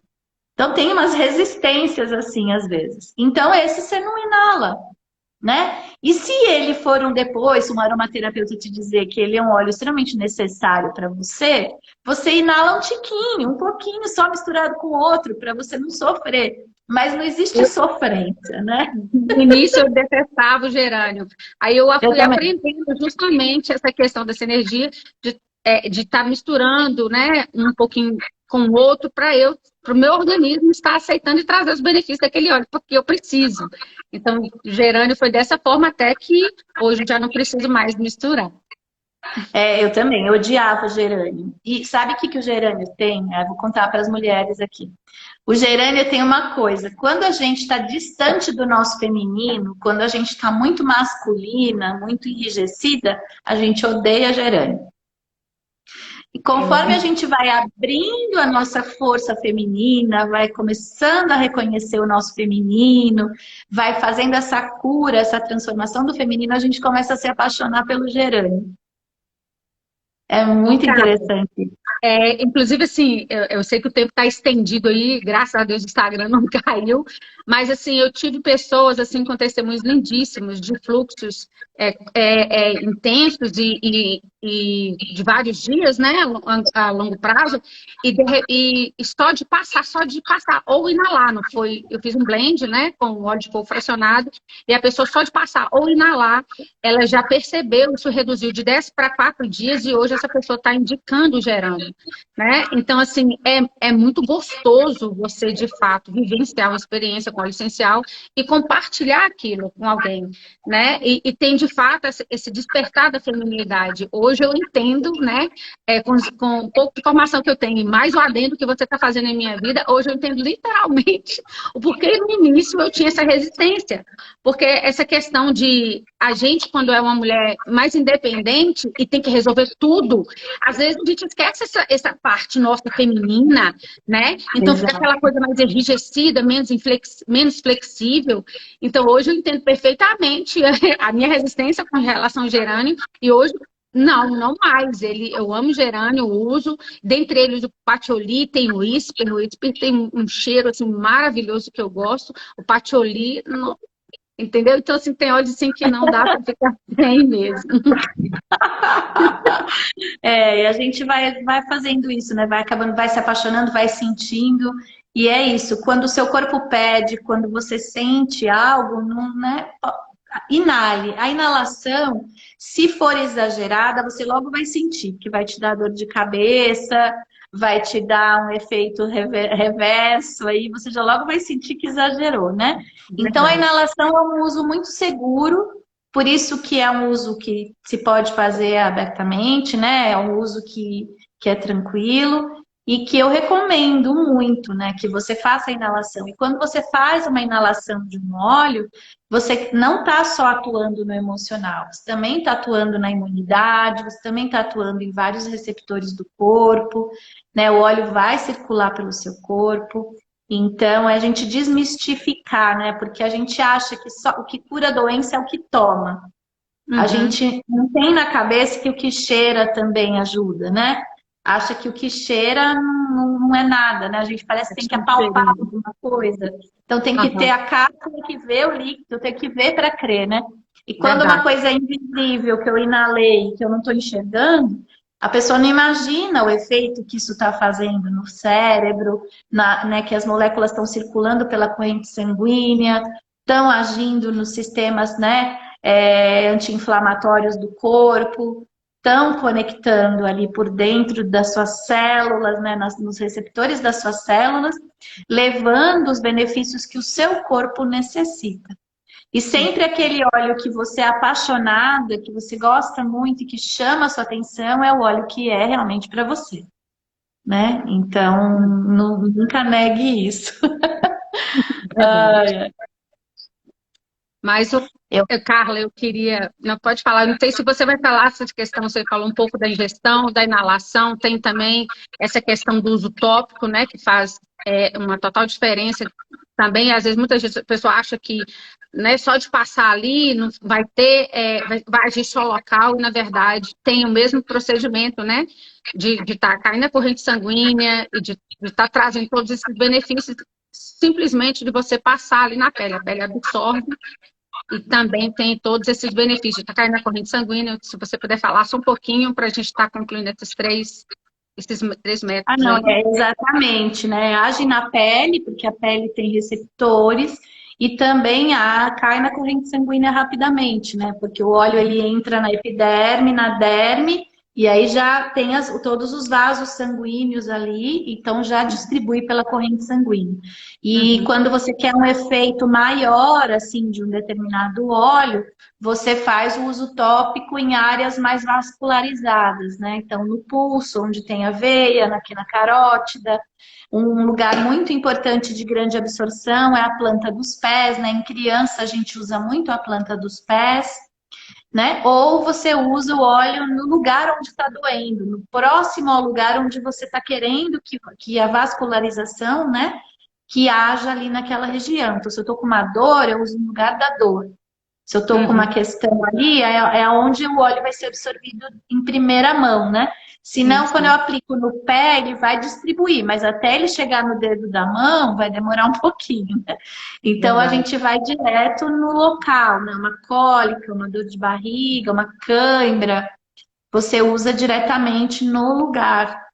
Então tem umas resistências assim, às vezes. Então esse você não inala, né? E se ele for depois, um aromaterapeuta te dizer que ele é um óleo extremamente necessário para você, você inala um tiquinho, um pouquinho só misturado com outro, para você não sofrer. Mas não existe sofrência, né? No início eu detestava o gerânio. Aí eu Eu fui também. aprendendo justamente essa questão dessa energia de estar misturando, né, um pouquinho com o outro para o meu organismo estar aceitando e trazer os benefícios daquele óleo, porque eu preciso. Então, o gerânio foi dessa forma até que hoje eu já não preciso mais misturar. Eu também, eu odiava o gerânio. E sabe o que, que o gerânio tem? Eu vou contar para as mulheres aqui. O gerânio tem uma coisa, quando a gente está distante do nosso feminino, quando a gente está muito masculina, muito enrijecida, a gente odeia gerânio. E conforme a gente vai abrindo a nossa força feminina, vai começando a reconhecer o nosso feminino, vai fazendo essa cura, essa transformação do feminino, a gente começa a se apaixonar pelo gerânio. É muito interessante. Inclusive, assim, eu sei que o tempo está estendido aí, graças a Deus o Instagram não caiu, mas, assim, eu tive pessoas, assim, com testemunhos lindíssimos de fluxos intensos e de vários dias, né, a longo prazo, e só de passar, ou inalar, não foi? Eu fiz um blend, né, com óleo de coco fracionado, e a pessoa só de passar ou inalar, ela já percebeu, isso reduziu de 10 para 4 dias, e hoje essa pessoa está indicando o gerânio, né? Então, assim, é muito gostoso você, de fato, vivenciar uma experiência com óleo essencial e compartilhar aquilo com alguém, né? E tem, de fato, esse despertar da feminilidade. Hoje eu entendo, né, com um pouco de informação que eu tenho, e mais o adendo que você está fazendo em minha vida, hoje eu entendo literalmente o porquê no início eu tinha essa resistência. Porque essa questão de a gente, quando é uma mulher mais independente e tem que resolver tudo, às vezes a gente esquece essa parte nossa feminina, né? Então fica Exato. aquela coisa mais enrijecida, menos flexível. Então hoje eu entendo perfeitamente a minha resistência com relação ao gerânio e hoje não mais. Eu amo gerânio, eu uso. Dentre eles o patchouli, tem o whisper. O whisper tem um cheiro assim maravilhoso que eu gosto. O patchouli, entendeu? Então assim tem óleos assim que não dá para ficar bem mesmo. E a gente vai fazendo isso, né? Vai acabando, vai se apaixonando, vai sentindo. E é isso, quando o seu corpo pede, quando você sente algo, não, né? Inale. A inalação, se for exagerada, você logo vai sentir, que vai te dar dor de cabeça, vai te dar um efeito reverso, aí você já logo vai sentir que exagerou, né? Então a Verdade. inalação é um uso muito seguro, por isso que é um uso que se pode fazer abertamente, né? É um uso que é tranquilo e que eu recomendo muito, né? Que você faça a inalação. E quando você faz uma inalação de um óleo, você não está só atuando no emocional, você também está atuando na imunidade, você também está atuando em vários receptores do corpo, né? O óleo vai circular pelo seu corpo. Então, é a gente desmistificar, né? Porque a gente acha que só o que cura a doença é o que toma. A Uhum. gente não tem na cabeça que o que cheira também ajuda, né? Acha que o que cheira não é nada, né? A gente parece que tem que apalpar alguma coisa. Então tem que ter Uhum. a cápsula que vê o líquido, tem que ver para crer, né? E quando uma Verdade. coisa é invisível, que eu inalei, que eu não estou enxergando, a pessoa não imagina o efeito que isso está fazendo no cérebro, né, que as moléculas estão circulando pela corrente sanguínea, estão agindo nos sistemas, né, anti-inflamatórios do corpo, estão conectando ali por dentro das suas células, né, nos receptores das suas células, levando os benefícios que o seu corpo necessita. E sempre aquele óleo que você é apaixonada, que você gosta muito e que chama a sua atenção, é o óleo que é realmente para você, né? Então, nunca negue isso. Verdade. Ai, Mas, eu, Carla, eu queria. Não pode falar, não sei se você vai falar essa questão, você falou um pouco da ingestão, da inalação, tem também essa questão do uso tópico, né, que faz uma total diferença. Também, às vezes, muitas vezes a pessoa acha que né, só de passar ali não vai ter, vai agir só local, e na verdade tem o mesmo procedimento, né? De estar caindo na corrente sanguínea e de estar trazendo todos esses benefícios simplesmente de você passar ali na pele. A pele absorve e também tem todos esses benefícios. Está caindo na corrente sanguínea, se você puder falar só um pouquinho para a gente estar concluindo esses três métodos não, aí. exatamente, né? Age na pele, porque a pele tem receptores, e também cai na corrente sanguínea rapidamente, né? Porque o óleo ele entra na epiderme, na derme, e aí já tem todos os vasos sanguíneos ali, então já distribui pela corrente sanguínea. E Uhum. quando você quer um efeito maior, assim, de um determinado óleo, você faz o uso tópico em áreas mais vascularizadas, né? Então, no pulso, onde tem a veia, aqui na carótida. Um lugar muito importante de grande absorção é a planta dos pés, né? Em criança, a gente usa muito a planta dos pés, né? Ou você usa o óleo no lugar onde está doendo, no próximo ao lugar onde você está querendo que a vascularização, né? Que haja ali naquela região. Então, se eu estou com uma dor, eu uso no lugar da dor. Se eu estou com uma Uhum. questão ali, é onde o óleo vai ser absorvido em primeira mão, né? Senão, quando eu aplico no pé, ele vai distribuir, mas até ele chegar no dedo da mão, vai demorar um pouquinho, né? Então, a Verdade. gente vai direto no local, né? Uma cólica, uma dor de barriga, uma cãibra, você usa diretamente no lugar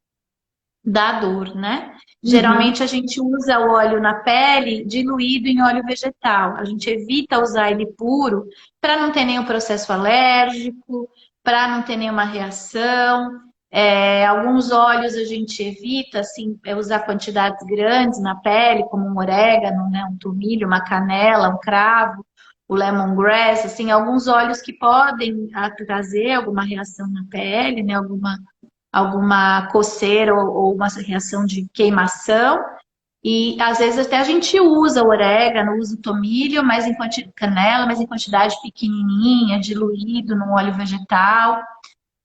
da dor, né? Uhum. Geralmente a gente usa o óleo na pele diluído em óleo vegetal. A gente evita usar ele puro para não ter nenhum processo alérgico, para não ter nenhuma reação. Alguns óleos a gente evita, assim, usar quantidades grandes na pele, como um orégano, né, um tomilho, uma canela, um cravo, o lemongrass, assim, alguns óleos que podem trazer alguma reação na pele, né, alguma coceira ou uma reação de queimação. E às vezes até a gente usa o orégano, usa o tomilho, mas canela, mas em quantidade pequenininha, diluído num óleo vegetal.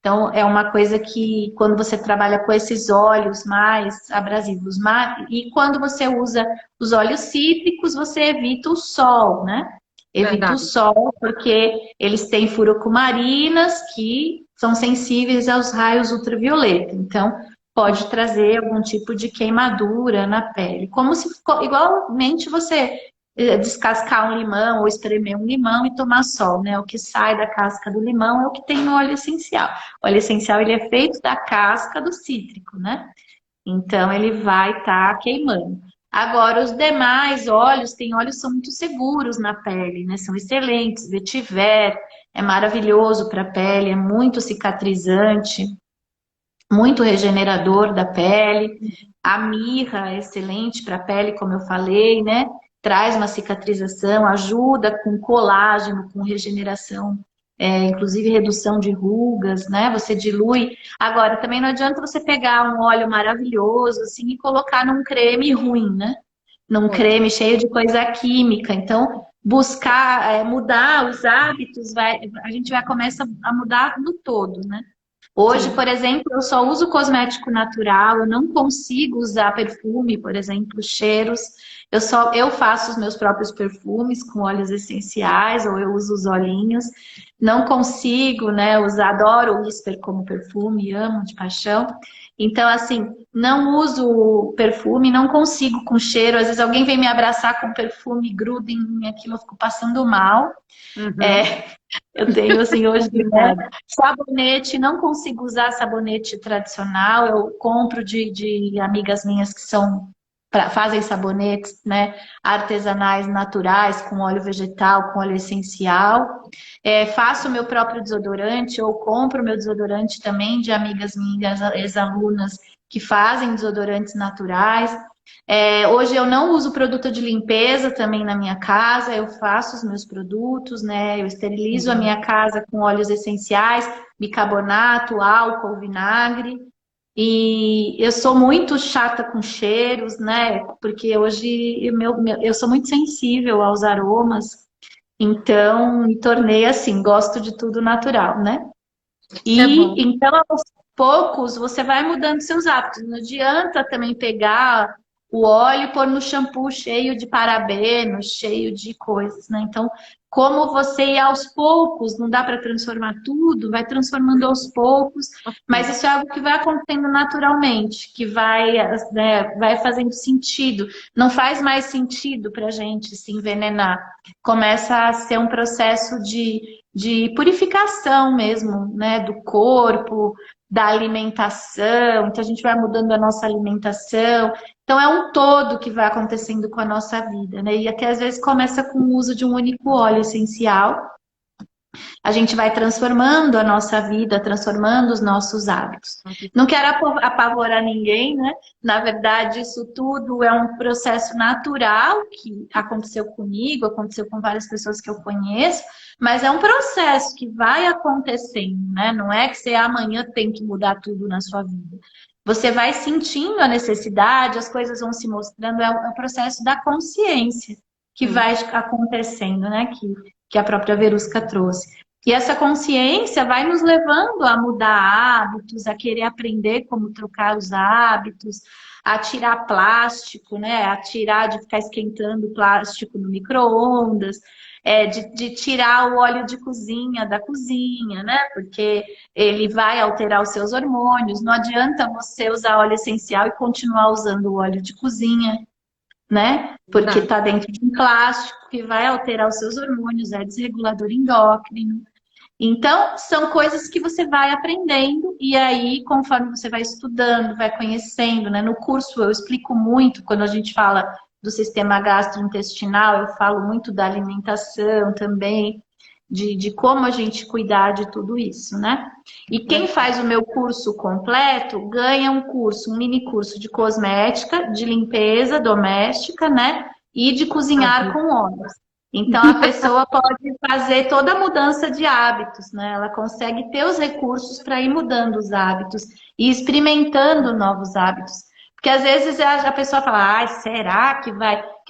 Então é uma coisa que quando você trabalha com esses óleos mais abrasivos, e quando você usa os óleos cítricos, você evita o sol, né? Evita o Verdade. sol porque eles têm furocumarinas que são sensíveis aos raios ultravioleta. Então, pode trazer algum tipo de queimadura na pele. Como se, igualmente você descascar um limão ou espremer um limão e tomar sol, né? O que sai da casca do limão é o que tem no óleo essencial. O óleo essencial ele é feito da casca do cítrico, né? Então ele vai estar queimando. Agora, os demais óleos, tem óleos que são muito seguros na pele, né? São excelentes. Vetiver é maravilhoso para a pele, é muito cicatrizante, muito regenerador da pele. A mirra é excelente para a pele, como eu falei, né? Traz uma cicatrização, ajuda com colágeno, com regeneração, inclusive redução de rugas, né? Você dilui. Agora, também não adianta você pegar um óleo maravilhoso assim e colocar num creme ruim, né? Num creme cheio de coisa química. Então, buscar mudar os hábitos, a gente vai começar a mudar no todo, né? Hoje, Sim. por exemplo, eu só uso cosmético natural, eu não consigo usar perfume, por exemplo, cheiros. Eu faço os meus próprios perfumes com óleos essenciais, ou eu uso os olhinhos. Não consigo, né, usar, adoro o Whisper como perfume, amo de paixão. Então, assim, não uso perfume, não consigo com cheiro. Às vezes alguém vem me abraçar com perfume, gruda em mim, aquilo eu fico passando mal. Uhum. É, eu tenho, assim, hoje, né? Complicado. Sabonete, não consigo usar sabonete tradicional. Eu compro de amigas minhas que fazem sabonetes, né? Artesanais, naturais, com óleo vegetal, com óleo essencial. Faço o meu próprio desodorante, ou compro meu desodorante também de amigas minhas, ex-alunas, que fazem desodorantes naturais. Hoje eu não uso produto de limpeza também na minha casa, eu faço os meus produtos, né? Eu esterilizo a Uhum. minha casa com óleos essenciais, bicarbonato, álcool, vinagre. E eu sou muito chata com cheiros, né? Porque hoje eu sou muito sensível aos aromas, então me tornei assim, gosto de tudo natural, né? É bom. E então, aos poucos, você vai mudando seus hábitos. Não adianta também pegar o óleo e pôr no shampoo cheio de parabenos, cheio de coisas, né? Então, como você ir aos poucos, não dá para transformar tudo, vai transformando aos poucos, mas isso é algo que vai acontecendo naturalmente, que vai, né, vai fazendo sentido. Não faz mais sentido para a gente se envenenar. Começa a ser um processo de purificação mesmo, né, do corpo, da alimentação. Então a gente vai mudando a nossa alimentação. Então é um todo que vai acontecendo com a nossa vida, né? E até às vezes começa com o uso de um único óleo essencial. A gente vai transformando a nossa vida, transformando os nossos hábitos. Não quero apavorar ninguém, né? Na verdade, isso tudo é um processo natural que aconteceu comigo, aconteceu com várias pessoas que eu conheço, mas é um processo que vai acontecendo, né? Não é que você amanhã tem que mudar tudo na sua vida. Você vai sentindo a necessidade, as coisas vão se mostrando, é o processo da consciência que Sim. vai acontecendo, né? Que a própria Verusca trouxe. E essa consciência vai nos levando a mudar hábitos, a querer aprender como trocar os hábitos, a tirar plástico, né? A tirar de ficar esquentando plástico no micro-ondas. de tirar o óleo de cozinha da cozinha, né? Porque ele vai alterar os seus hormônios. Não adianta você usar óleo essencial e continuar usando o óleo de cozinha, né? Porque Tá. está dentro de um plástico que vai alterar os seus hormônios, é desregulador endócrino. Então, são coisas que você vai aprendendo e aí, conforme você vai estudando, vai conhecendo, né? No curso eu explico muito, quando a gente fala do sistema gastrointestinal, eu falo muito da alimentação também, de como a gente cuidar de tudo isso, né? E quem faz o meu curso completo ganha um curso, um mini curso de cosmética, de limpeza doméstica, né? E de cozinhar com óleos. Então, a pessoa pode fazer toda a mudança de hábitos, né? Ela consegue ter os recursos para ir mudando os hábitos e experimentando novos hábitos. Porque às vezes a pessoa fala, ai, será que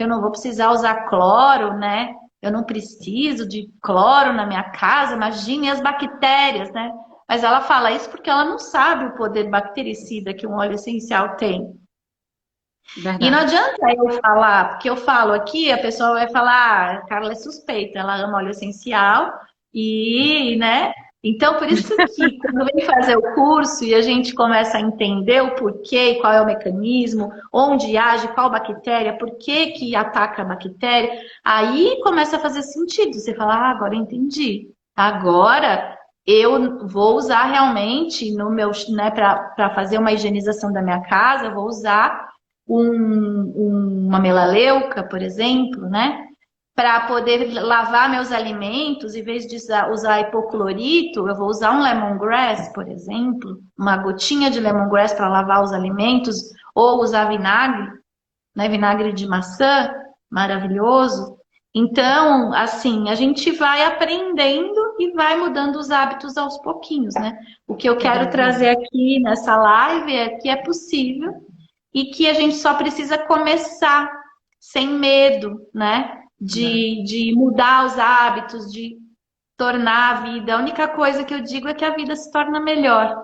eu não vou precisar usar cloro, né? Eu não preciso de cloro na minha casa, imagine as bactérias, né? Mas ela fala isso porque ela não sabe o poder bactericida que um óleo essencial tem. E não Verdade. adianta eu falar, porque eu falo aqui, a pessoa vai falar, a Carla é suspeita, ela ama óleo essencial e, né? Então, por isso que quando vem fazer o curso e a gente começa a entender o porquê, qual é o mecanismo, onde age, qual bactéria, por que que ataca a bactéria, aí começa a fazer sentido. Você fala, ah, agora eu entendi. Agora eu vou usar realmente no meu, né, para fazer uma higienização da minha casa, eu vou usar uma melaleuca, por exemplo, né? Para poder lavar meus alimentos, em vez de usar hipoclorito, eu vou usar um lemongrass, por exemplo, uma gotinha de lemongrass para lavar os alimentos, ou usar vinagre, né? Vinagre de maçã, maravilhoso. Então, assim, a gente vai aprendendo e vai mudando os hábitos aos pouquinhos, né? O que eu quero trazer aqui nessa live é que é possível e que a gente só precisa começar sem medo, né? De mudar os hábitos, de tornar a vida. A única coisa que eu digo é que a vida se torna melhor,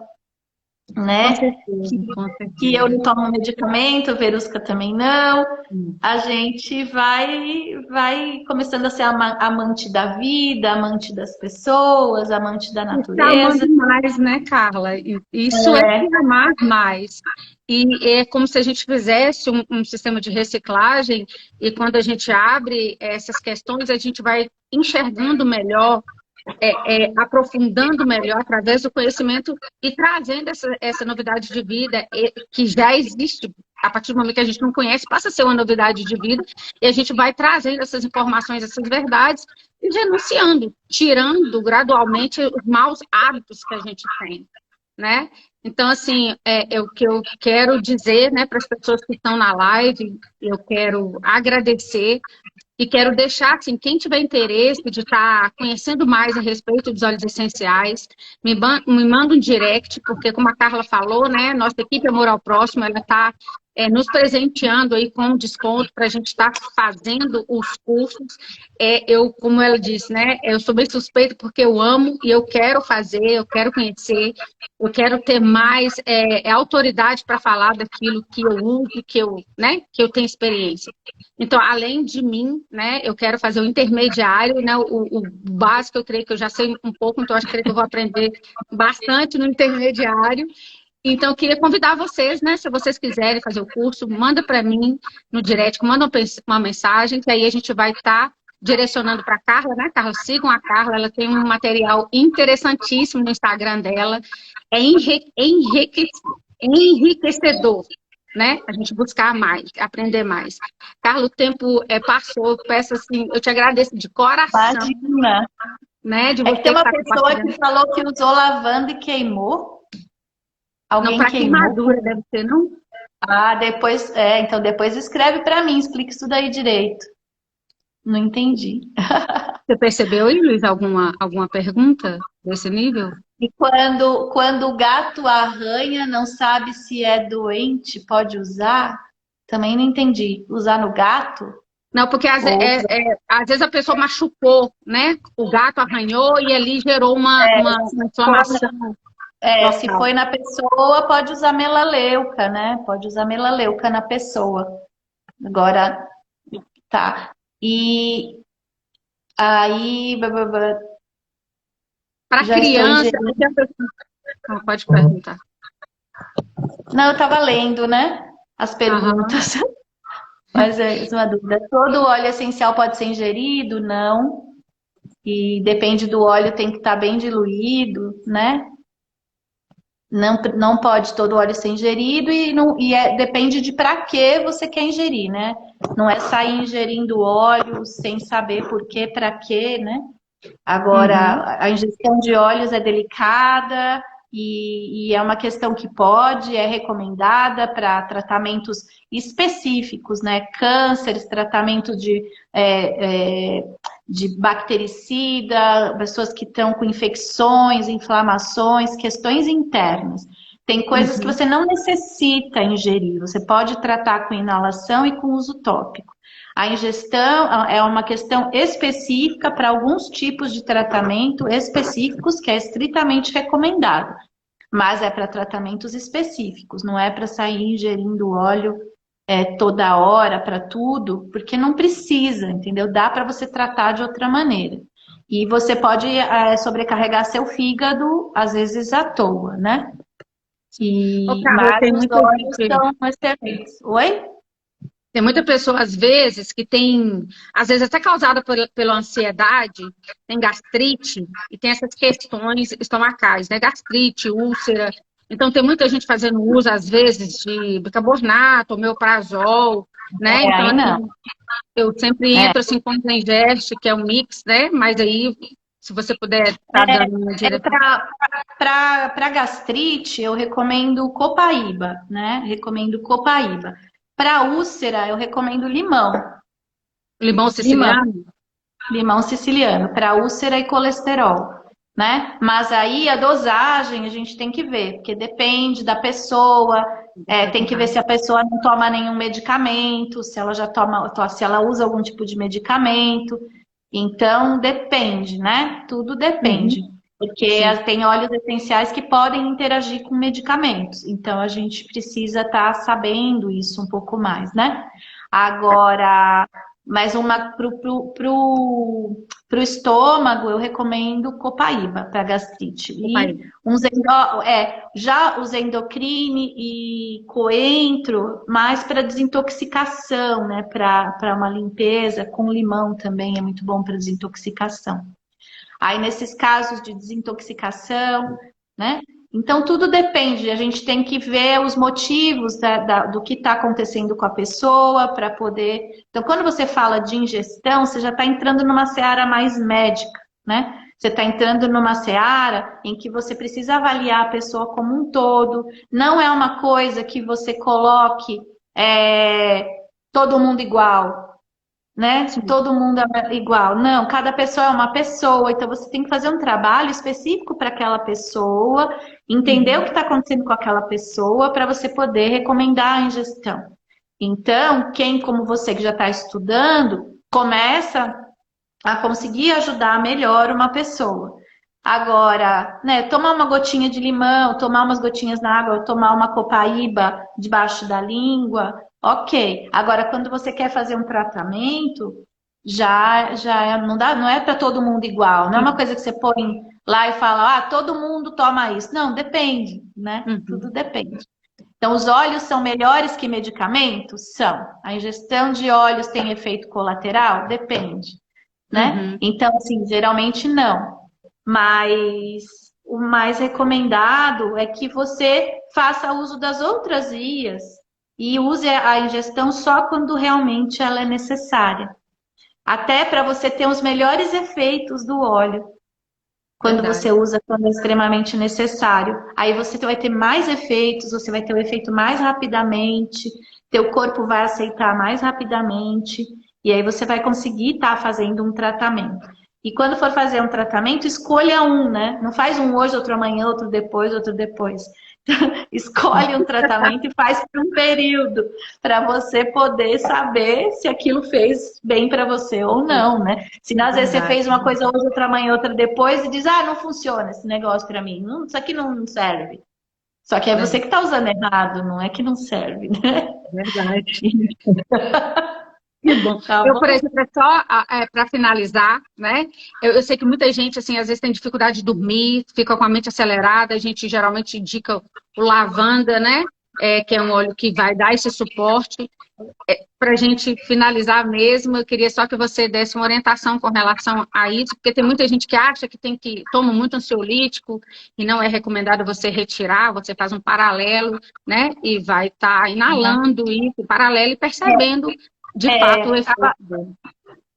Com né? certeza, com Que eu certeza. não tomo medicamento, a Verusca também não. Hum. A gente vai começando a ser amante da vida, amante das pessoas, amante da E se amando natureza. mais, né, Carla? Isso é É, se amar mais. E é como se a gente fizesse um sistema de reciclagem, e quando a gente abre essas questões, a gente vai enxergando melhor, aprofundando melhor através do conhecimento e trazendo essa novidade de vida que já existe. A partir do momento que a gente não conhece, passa a ser uma novidade de vida, e a gente vai trazendo essas informações, essas verdades, e denunciando, tirando gradualmente os maus hábitos que a gente tem, né? Então, assim, o que eu quero dizer, né, para as pessoas que estão na live, eu quero agradecer e quero deixar, assim, quem tiver interesse de estar conhecendo mais a respeito dos óleos essenciais, me manda um direct, porque como a Carla falou, né, nossa equipe Amor ao Próximo, ela está nos presenteando aí com desconto para a gente estar fazendo os cursos. Eu, como ela disse, né, eu sou bem suspeita porque eu amo e eu quero fazer, eu quero conhecer, eu quero ter mais autoridade para falar daquilo que eu uso, né, que eu tenho experiência. Então, além de mim, né, eu quero fazer o intermediário, né, o básico eu creio que eu já sei um pouco, então acho que eu vou aprender bastante no intermediário. Então, eu queria convidar vocês, né, se vocês quiserem fazer o curso, manda para mim no direct, manda uma mensagem, que aí a gente vai estar direcionando para a Carla, né, Carla? Sigam a Carla, ela tem um material interessantíssimo no Instagram dela, é enriquecedor, né? A gente buscar mais, aprender mais. Carla, o tempo passou, eu peço assim, eu te agradeço de coração, imagina. né? De É você que tem uma estar pessoa que compartilhando. falou que usou lavanda e queimou. Não, Alguém para queimou. queimadura deve ser, não? Ah, depois, então depois escreve para mim, explica isso daí direito. Não entendi. Você percebeu aí, Luiz, alguma pergunta desse nível? E quando o gato arranha, não sabe se é doente, pode usar? Também não entendi. Usar no gato? Não, porque Ou às vezes a pessoa machucou, né? O gato arranhou e ali gerou uma inflamação se local. foi na pessoa, pode usar melaleuca, né? Pode usar melaleuca na pessoa. Agora, tá. E Aí, Para já estou criança, ingerindo. pode perguntar. Não, eu estava lendo, né? As Aham. perguntas. Mas é uma dúvida. Todo óleo essencial pode ser ingerido? Não. E depende do óleo, tem que estar bem diluído, né? Não, não pode todo óleo ser ingerido e, não, depende de para que você quer ingerir, né? Não é sair ingerindo óleo sem saber por quê, para quê, né? Uhum. Agora, a ingestão de óleos é delicada e é uma questão que é recomendada para tratamentos específicos, né? Cânceres, tratamento de bactericida, pessoas que estão com infecções, inflamações, questões internas. Tem coisas que Uhum. você não necessita ingerir, você pode tratar com inalação e com uso tópico. A ingestão é uma questão específica para alguns tipos de tratamento específicos que é estritamente recomendado, mas é para tratamentos específicos, não é para sair ingerindo óleo toda hora para tudo, porque não precisa, entendeu? Dá para você tratar de outra maneira. E você pode sobrecarregar seu fígado, às vezes à toa, né? Ô, Carla, Mas tem os muita óleos gente. são excelentes. Oi? Tem muita pessoa, às vezes, que tem, às vezes até causada pela ansiedade, tem gastrite e tem essas questões estomacais, né? Gastrite, úlcera. Então, tem muita gente fazendo uso, às vezes, de bicarbonato, omeprazol, né? Então, Aí não. assim, eu sempre É, entro, assim, com o Zengest, que é um mix, né? Mas aí, se você puder estar dando uma direção. para gastrite, eu recomendo copaíba, né? Recomendo copaíba. Para úlcera, eu recomendo limão. Limão Limão. siciliano? Limão siciliano, para úlcera e colesterol, né? Mas aí a dosagem a gente tem que ver, porque depende da pessoa, tem que ver se a pessoa não toma nenhum medicamento, se ela já toma, se ela usa algum tipo de medicamento. Então depende, né? Tudo depende. Uhum, Porque sim. tem óleos essenciais que podem interagir com medicamentos. Então a gente precisa estar sabendo isso um pouco mais, né? Agora, mas uma pro estômago, eu recomendo copaíba para gastrite. E já os endocrine e coentro, mais para desintoxicação, né? Para uma limpeza, com limão também é muito bom para desintoxicação. Aí, nesses casos de desintoxicação, né? Então, tudo depende. A gente tem que ver os motivos do que está acontecendo com a pessoa para poder. Então, quando você fala de ingestão, você já está entrando numa seara mais médica, né? Você está entrando numa seara em que você precisa avaliar a pessoa como um todo. Não é uma coisa que você coloque todo mundo igual, né? Sim. Todo mundo é igual. Não, cada pessoa é uma pessoa, então você tem que fazer um trabalho específico para aquela pessoa, entender o que Uhum. está acontecendo com aquela pessoa para você poder recomendar a ingestão. Então, quem como você que já está estudando, começa a conseguir ajudar melhor uma pessoa. Agora, né, tomar uma gotinha de limão, tomar umas gotinhas na água, tomar uma copaíba debaixo da língua, ok. Agora, quando você quer fazer um tratamento, não dá, não é para todo mundo igual. Não é uma coisa que você põe lá e fala, todo mundo toma isso. Não, depende, né? Tudo Uhum. depende. Então, os óleos são melhores que medicamentos? São. A ingestão de óleos tem efeito colateral? Depende, né? Uhum. Então, assim, geralmente não. Mas o mais recomendado é que você faça uso das outras vias e use a ingestão só quando realmente ela é necessária. Até para você ter os melhores efeitos do óleo. Quando você Verdade. usa quando é extremamente necessário. Aí você vai ter mais efeitos, você vai ter o efeito mais rapidamente, teu corpo vai aceitar mais rapidamente, e aí você vai conseguir estar fazendo um tratamento. E quando for fazer um tratamento, escolha um, né? Não faz um hoje, outro amanhã, outro depois, outro depois. Escolhe um tratamento e faz por um período, para você poder saber se aquilo fez bem para você ou não, né? Se às vezes você Verdade. fez uma coisa hoje, outra amanhã, outra depois, e diz, não funciona esse negócio para mim, isso aqui não serve. Só que é você Verdade. que está usando errado, não é que não serve, né? Verdade. Que bom. Tá Eu, bom? por exemplo, é só para finalizar, né? Eu sei que muita gente, assim, às vezes tem dificuldade de dormir, fica com a mente acelerada, a gente geralmente indica o lavanda, né? Que é um óleo que vai dar esse suporte. Para a gente finalizar mesmo, eu queria só que você desse uma orientação com relação a isso, porque tem muita gente que acha que tem que toma muito ansiolítico e não é recomendado você retirar, você faz um paralelo, né? E vai estar inalando isso, paralelo e percebendo de fato o É, efeito dele.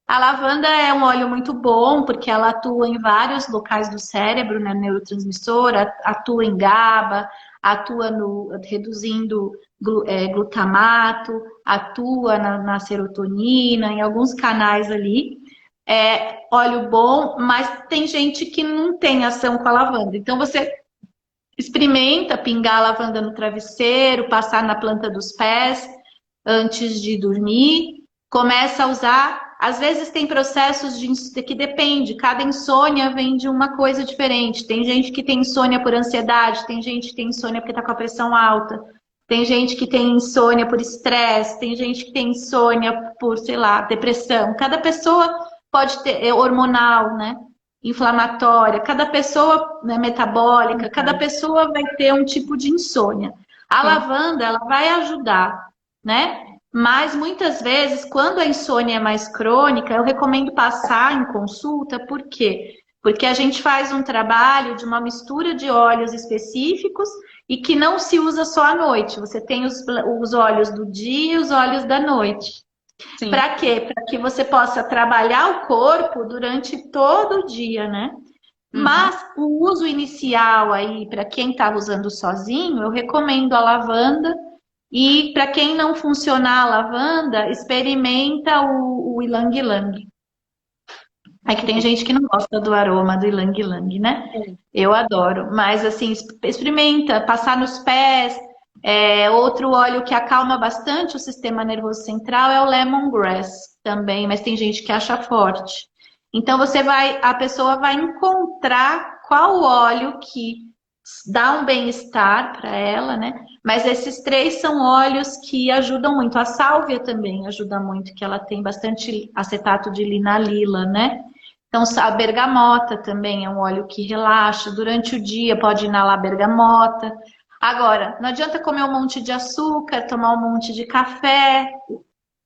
a lavanda é um óleo muito bom, porque ela atua em vários locais do cérebro, né, neurotransmissora, atua em GABA, atua no, reduzindo glutamato, atua na serotonina, em alguns canais ali. É óleo bom, mas tem gente que não tem ação com a lavanda. Então você experimenta pingar a lavanda no travesseiro, passar na planta dos pés antes de dormir, começa a usar. Às vezes tem processos que depende, cada insônia vem de uma coisa diferente. Tem gente que tem insônia por ansiedade, tem gente que tem insônia porque está com a pressão alta, tem gente que tem insônia por estresse, tem gente que tem insônia por, sei lá, depressão. Cada pessoa pode ter, é hormonal, né? Inflamatória, cada pessoa, né, metabólica, cada pessoa vai ter um tipo de insônia. A lavanda, ela vai ajudar, né? Mas muitas vezes, quando a insônia é mais crônica, eu recomendo passar em consulta, por quê? Porque a gente faz um trabalho de uma mistura de óleos específicos e que não se usa só à noite. Você tem os óleos do dia e os óleos da noite. Para quê? Para que você possa trabalhar o corpo durante todo o dia, né? Mas o uso inicial aí, para quem está usando sozinho, eu recomendo a lavanda. E para quem não funcionar a lavanda, experimenta o ylang-ylang. É que tem gente que não gosta do aroma do ylang-ylang, né? Eu adoro. Mas assim, experimenta, passar nos pés. Outro óleo que acalma bastante o sistema nervoso central é o lemongrass também, mas tem gente que acha forte. Então a pessoa vai encontrar qual óleo que dá um bem-estar para ela, né? Mas esses três são óleos que ajudam muito. A sálvia também ajuda muito, que ela tem bastante acetato de linalila, né? Então, a bergamota também é um óleo que relaxa. Durante o dia pode inalar bergamota. Agora, não adianta comer um monte de açúcar, tomar um monte de café,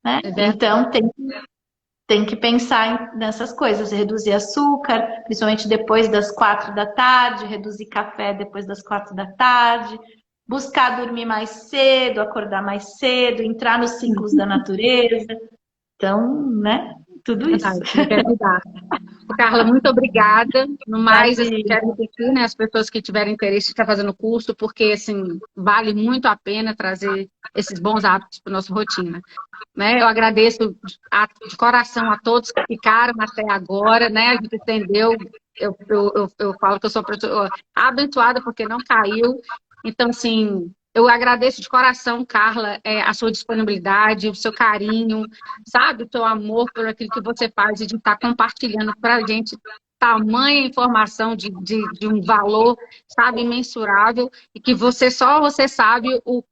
né? Então, tem que pensar nessas coisas, reduzir açúcar, principalmente depois das 4 da tarde, reduzir café depois das 4 da tarde, buscar dormir mais cedo, acordar mais cedo, entrar nos ciclos da natureza. Então, né? Tudo isso. Carla, muito obrigada. No mais, eu quero repetir, né, as pessoas que tiverem interesse em estar fazendo o curso, porque assim, vale muito a pena trazer esses bons hábitos para a nossa rotina. Né? Eu agradeço de coração a todos que ficaram até agora, né? A gente entendeu. Eu falo que eu sou uma pessoa abençoada porque não caiu. Então, assim, eu agradeço de coração, Carla, a sua disponibilidade, o seu carinho, sabe? O teu amor por aquilo que você faz e de estar compartilhando para a gente tamanha informação de um valor, sabe, imensurável, e que só você sabe o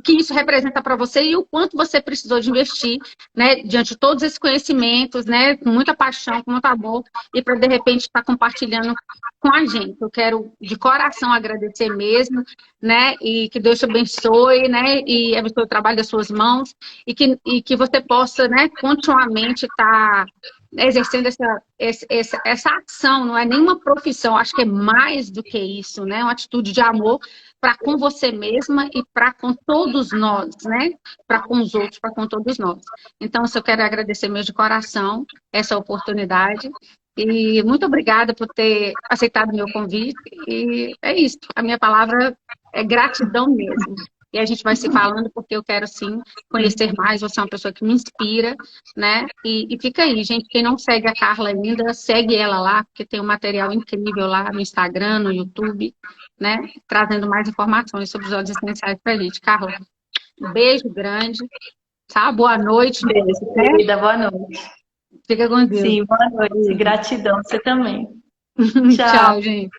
que isso representa para você e o quanto você precisou de investir, né, diante de todos esses conhecimentos, né, com muita paixão, com muito amor, e para, de repente, estar compartilhando com a gente. Eu quero, de coração, agradecer mesmo, né, e que Deus te abençoe, né, e abençoe o trabalho das suas mãos, e que você possa, né, continuamente estar exercendo essa ação, não é nenhuma profissão, acho que é mais do que isso, né? Uma atitude de amor para com você mesma e para com todos nós, né? Para com os outros, para com todos nós. Então, eu quero agradecer mesmo de coração essa oportunidade e muito obrigada por ter aceitado o meu convite e é isso, a minha palavra é gratidão mesmo. E a gente vai se falando porque eu quero, sim, conhecer mais. Você é uma pessoa que me inspira, né? E fica aí, gente. Quem não segue a Carla ainda, segue ela lá, porque tem um material incrível lá no Instagram, no YouTube, né? Trazendo mais informações sobre os óleos essenciais pra gente. Carla, um beijo grande, tá? Boa noite. Beijo, querida. Boa noite. Fica com Deus. Sim, boa noite. Gratidão. Você também. Tchau, gente.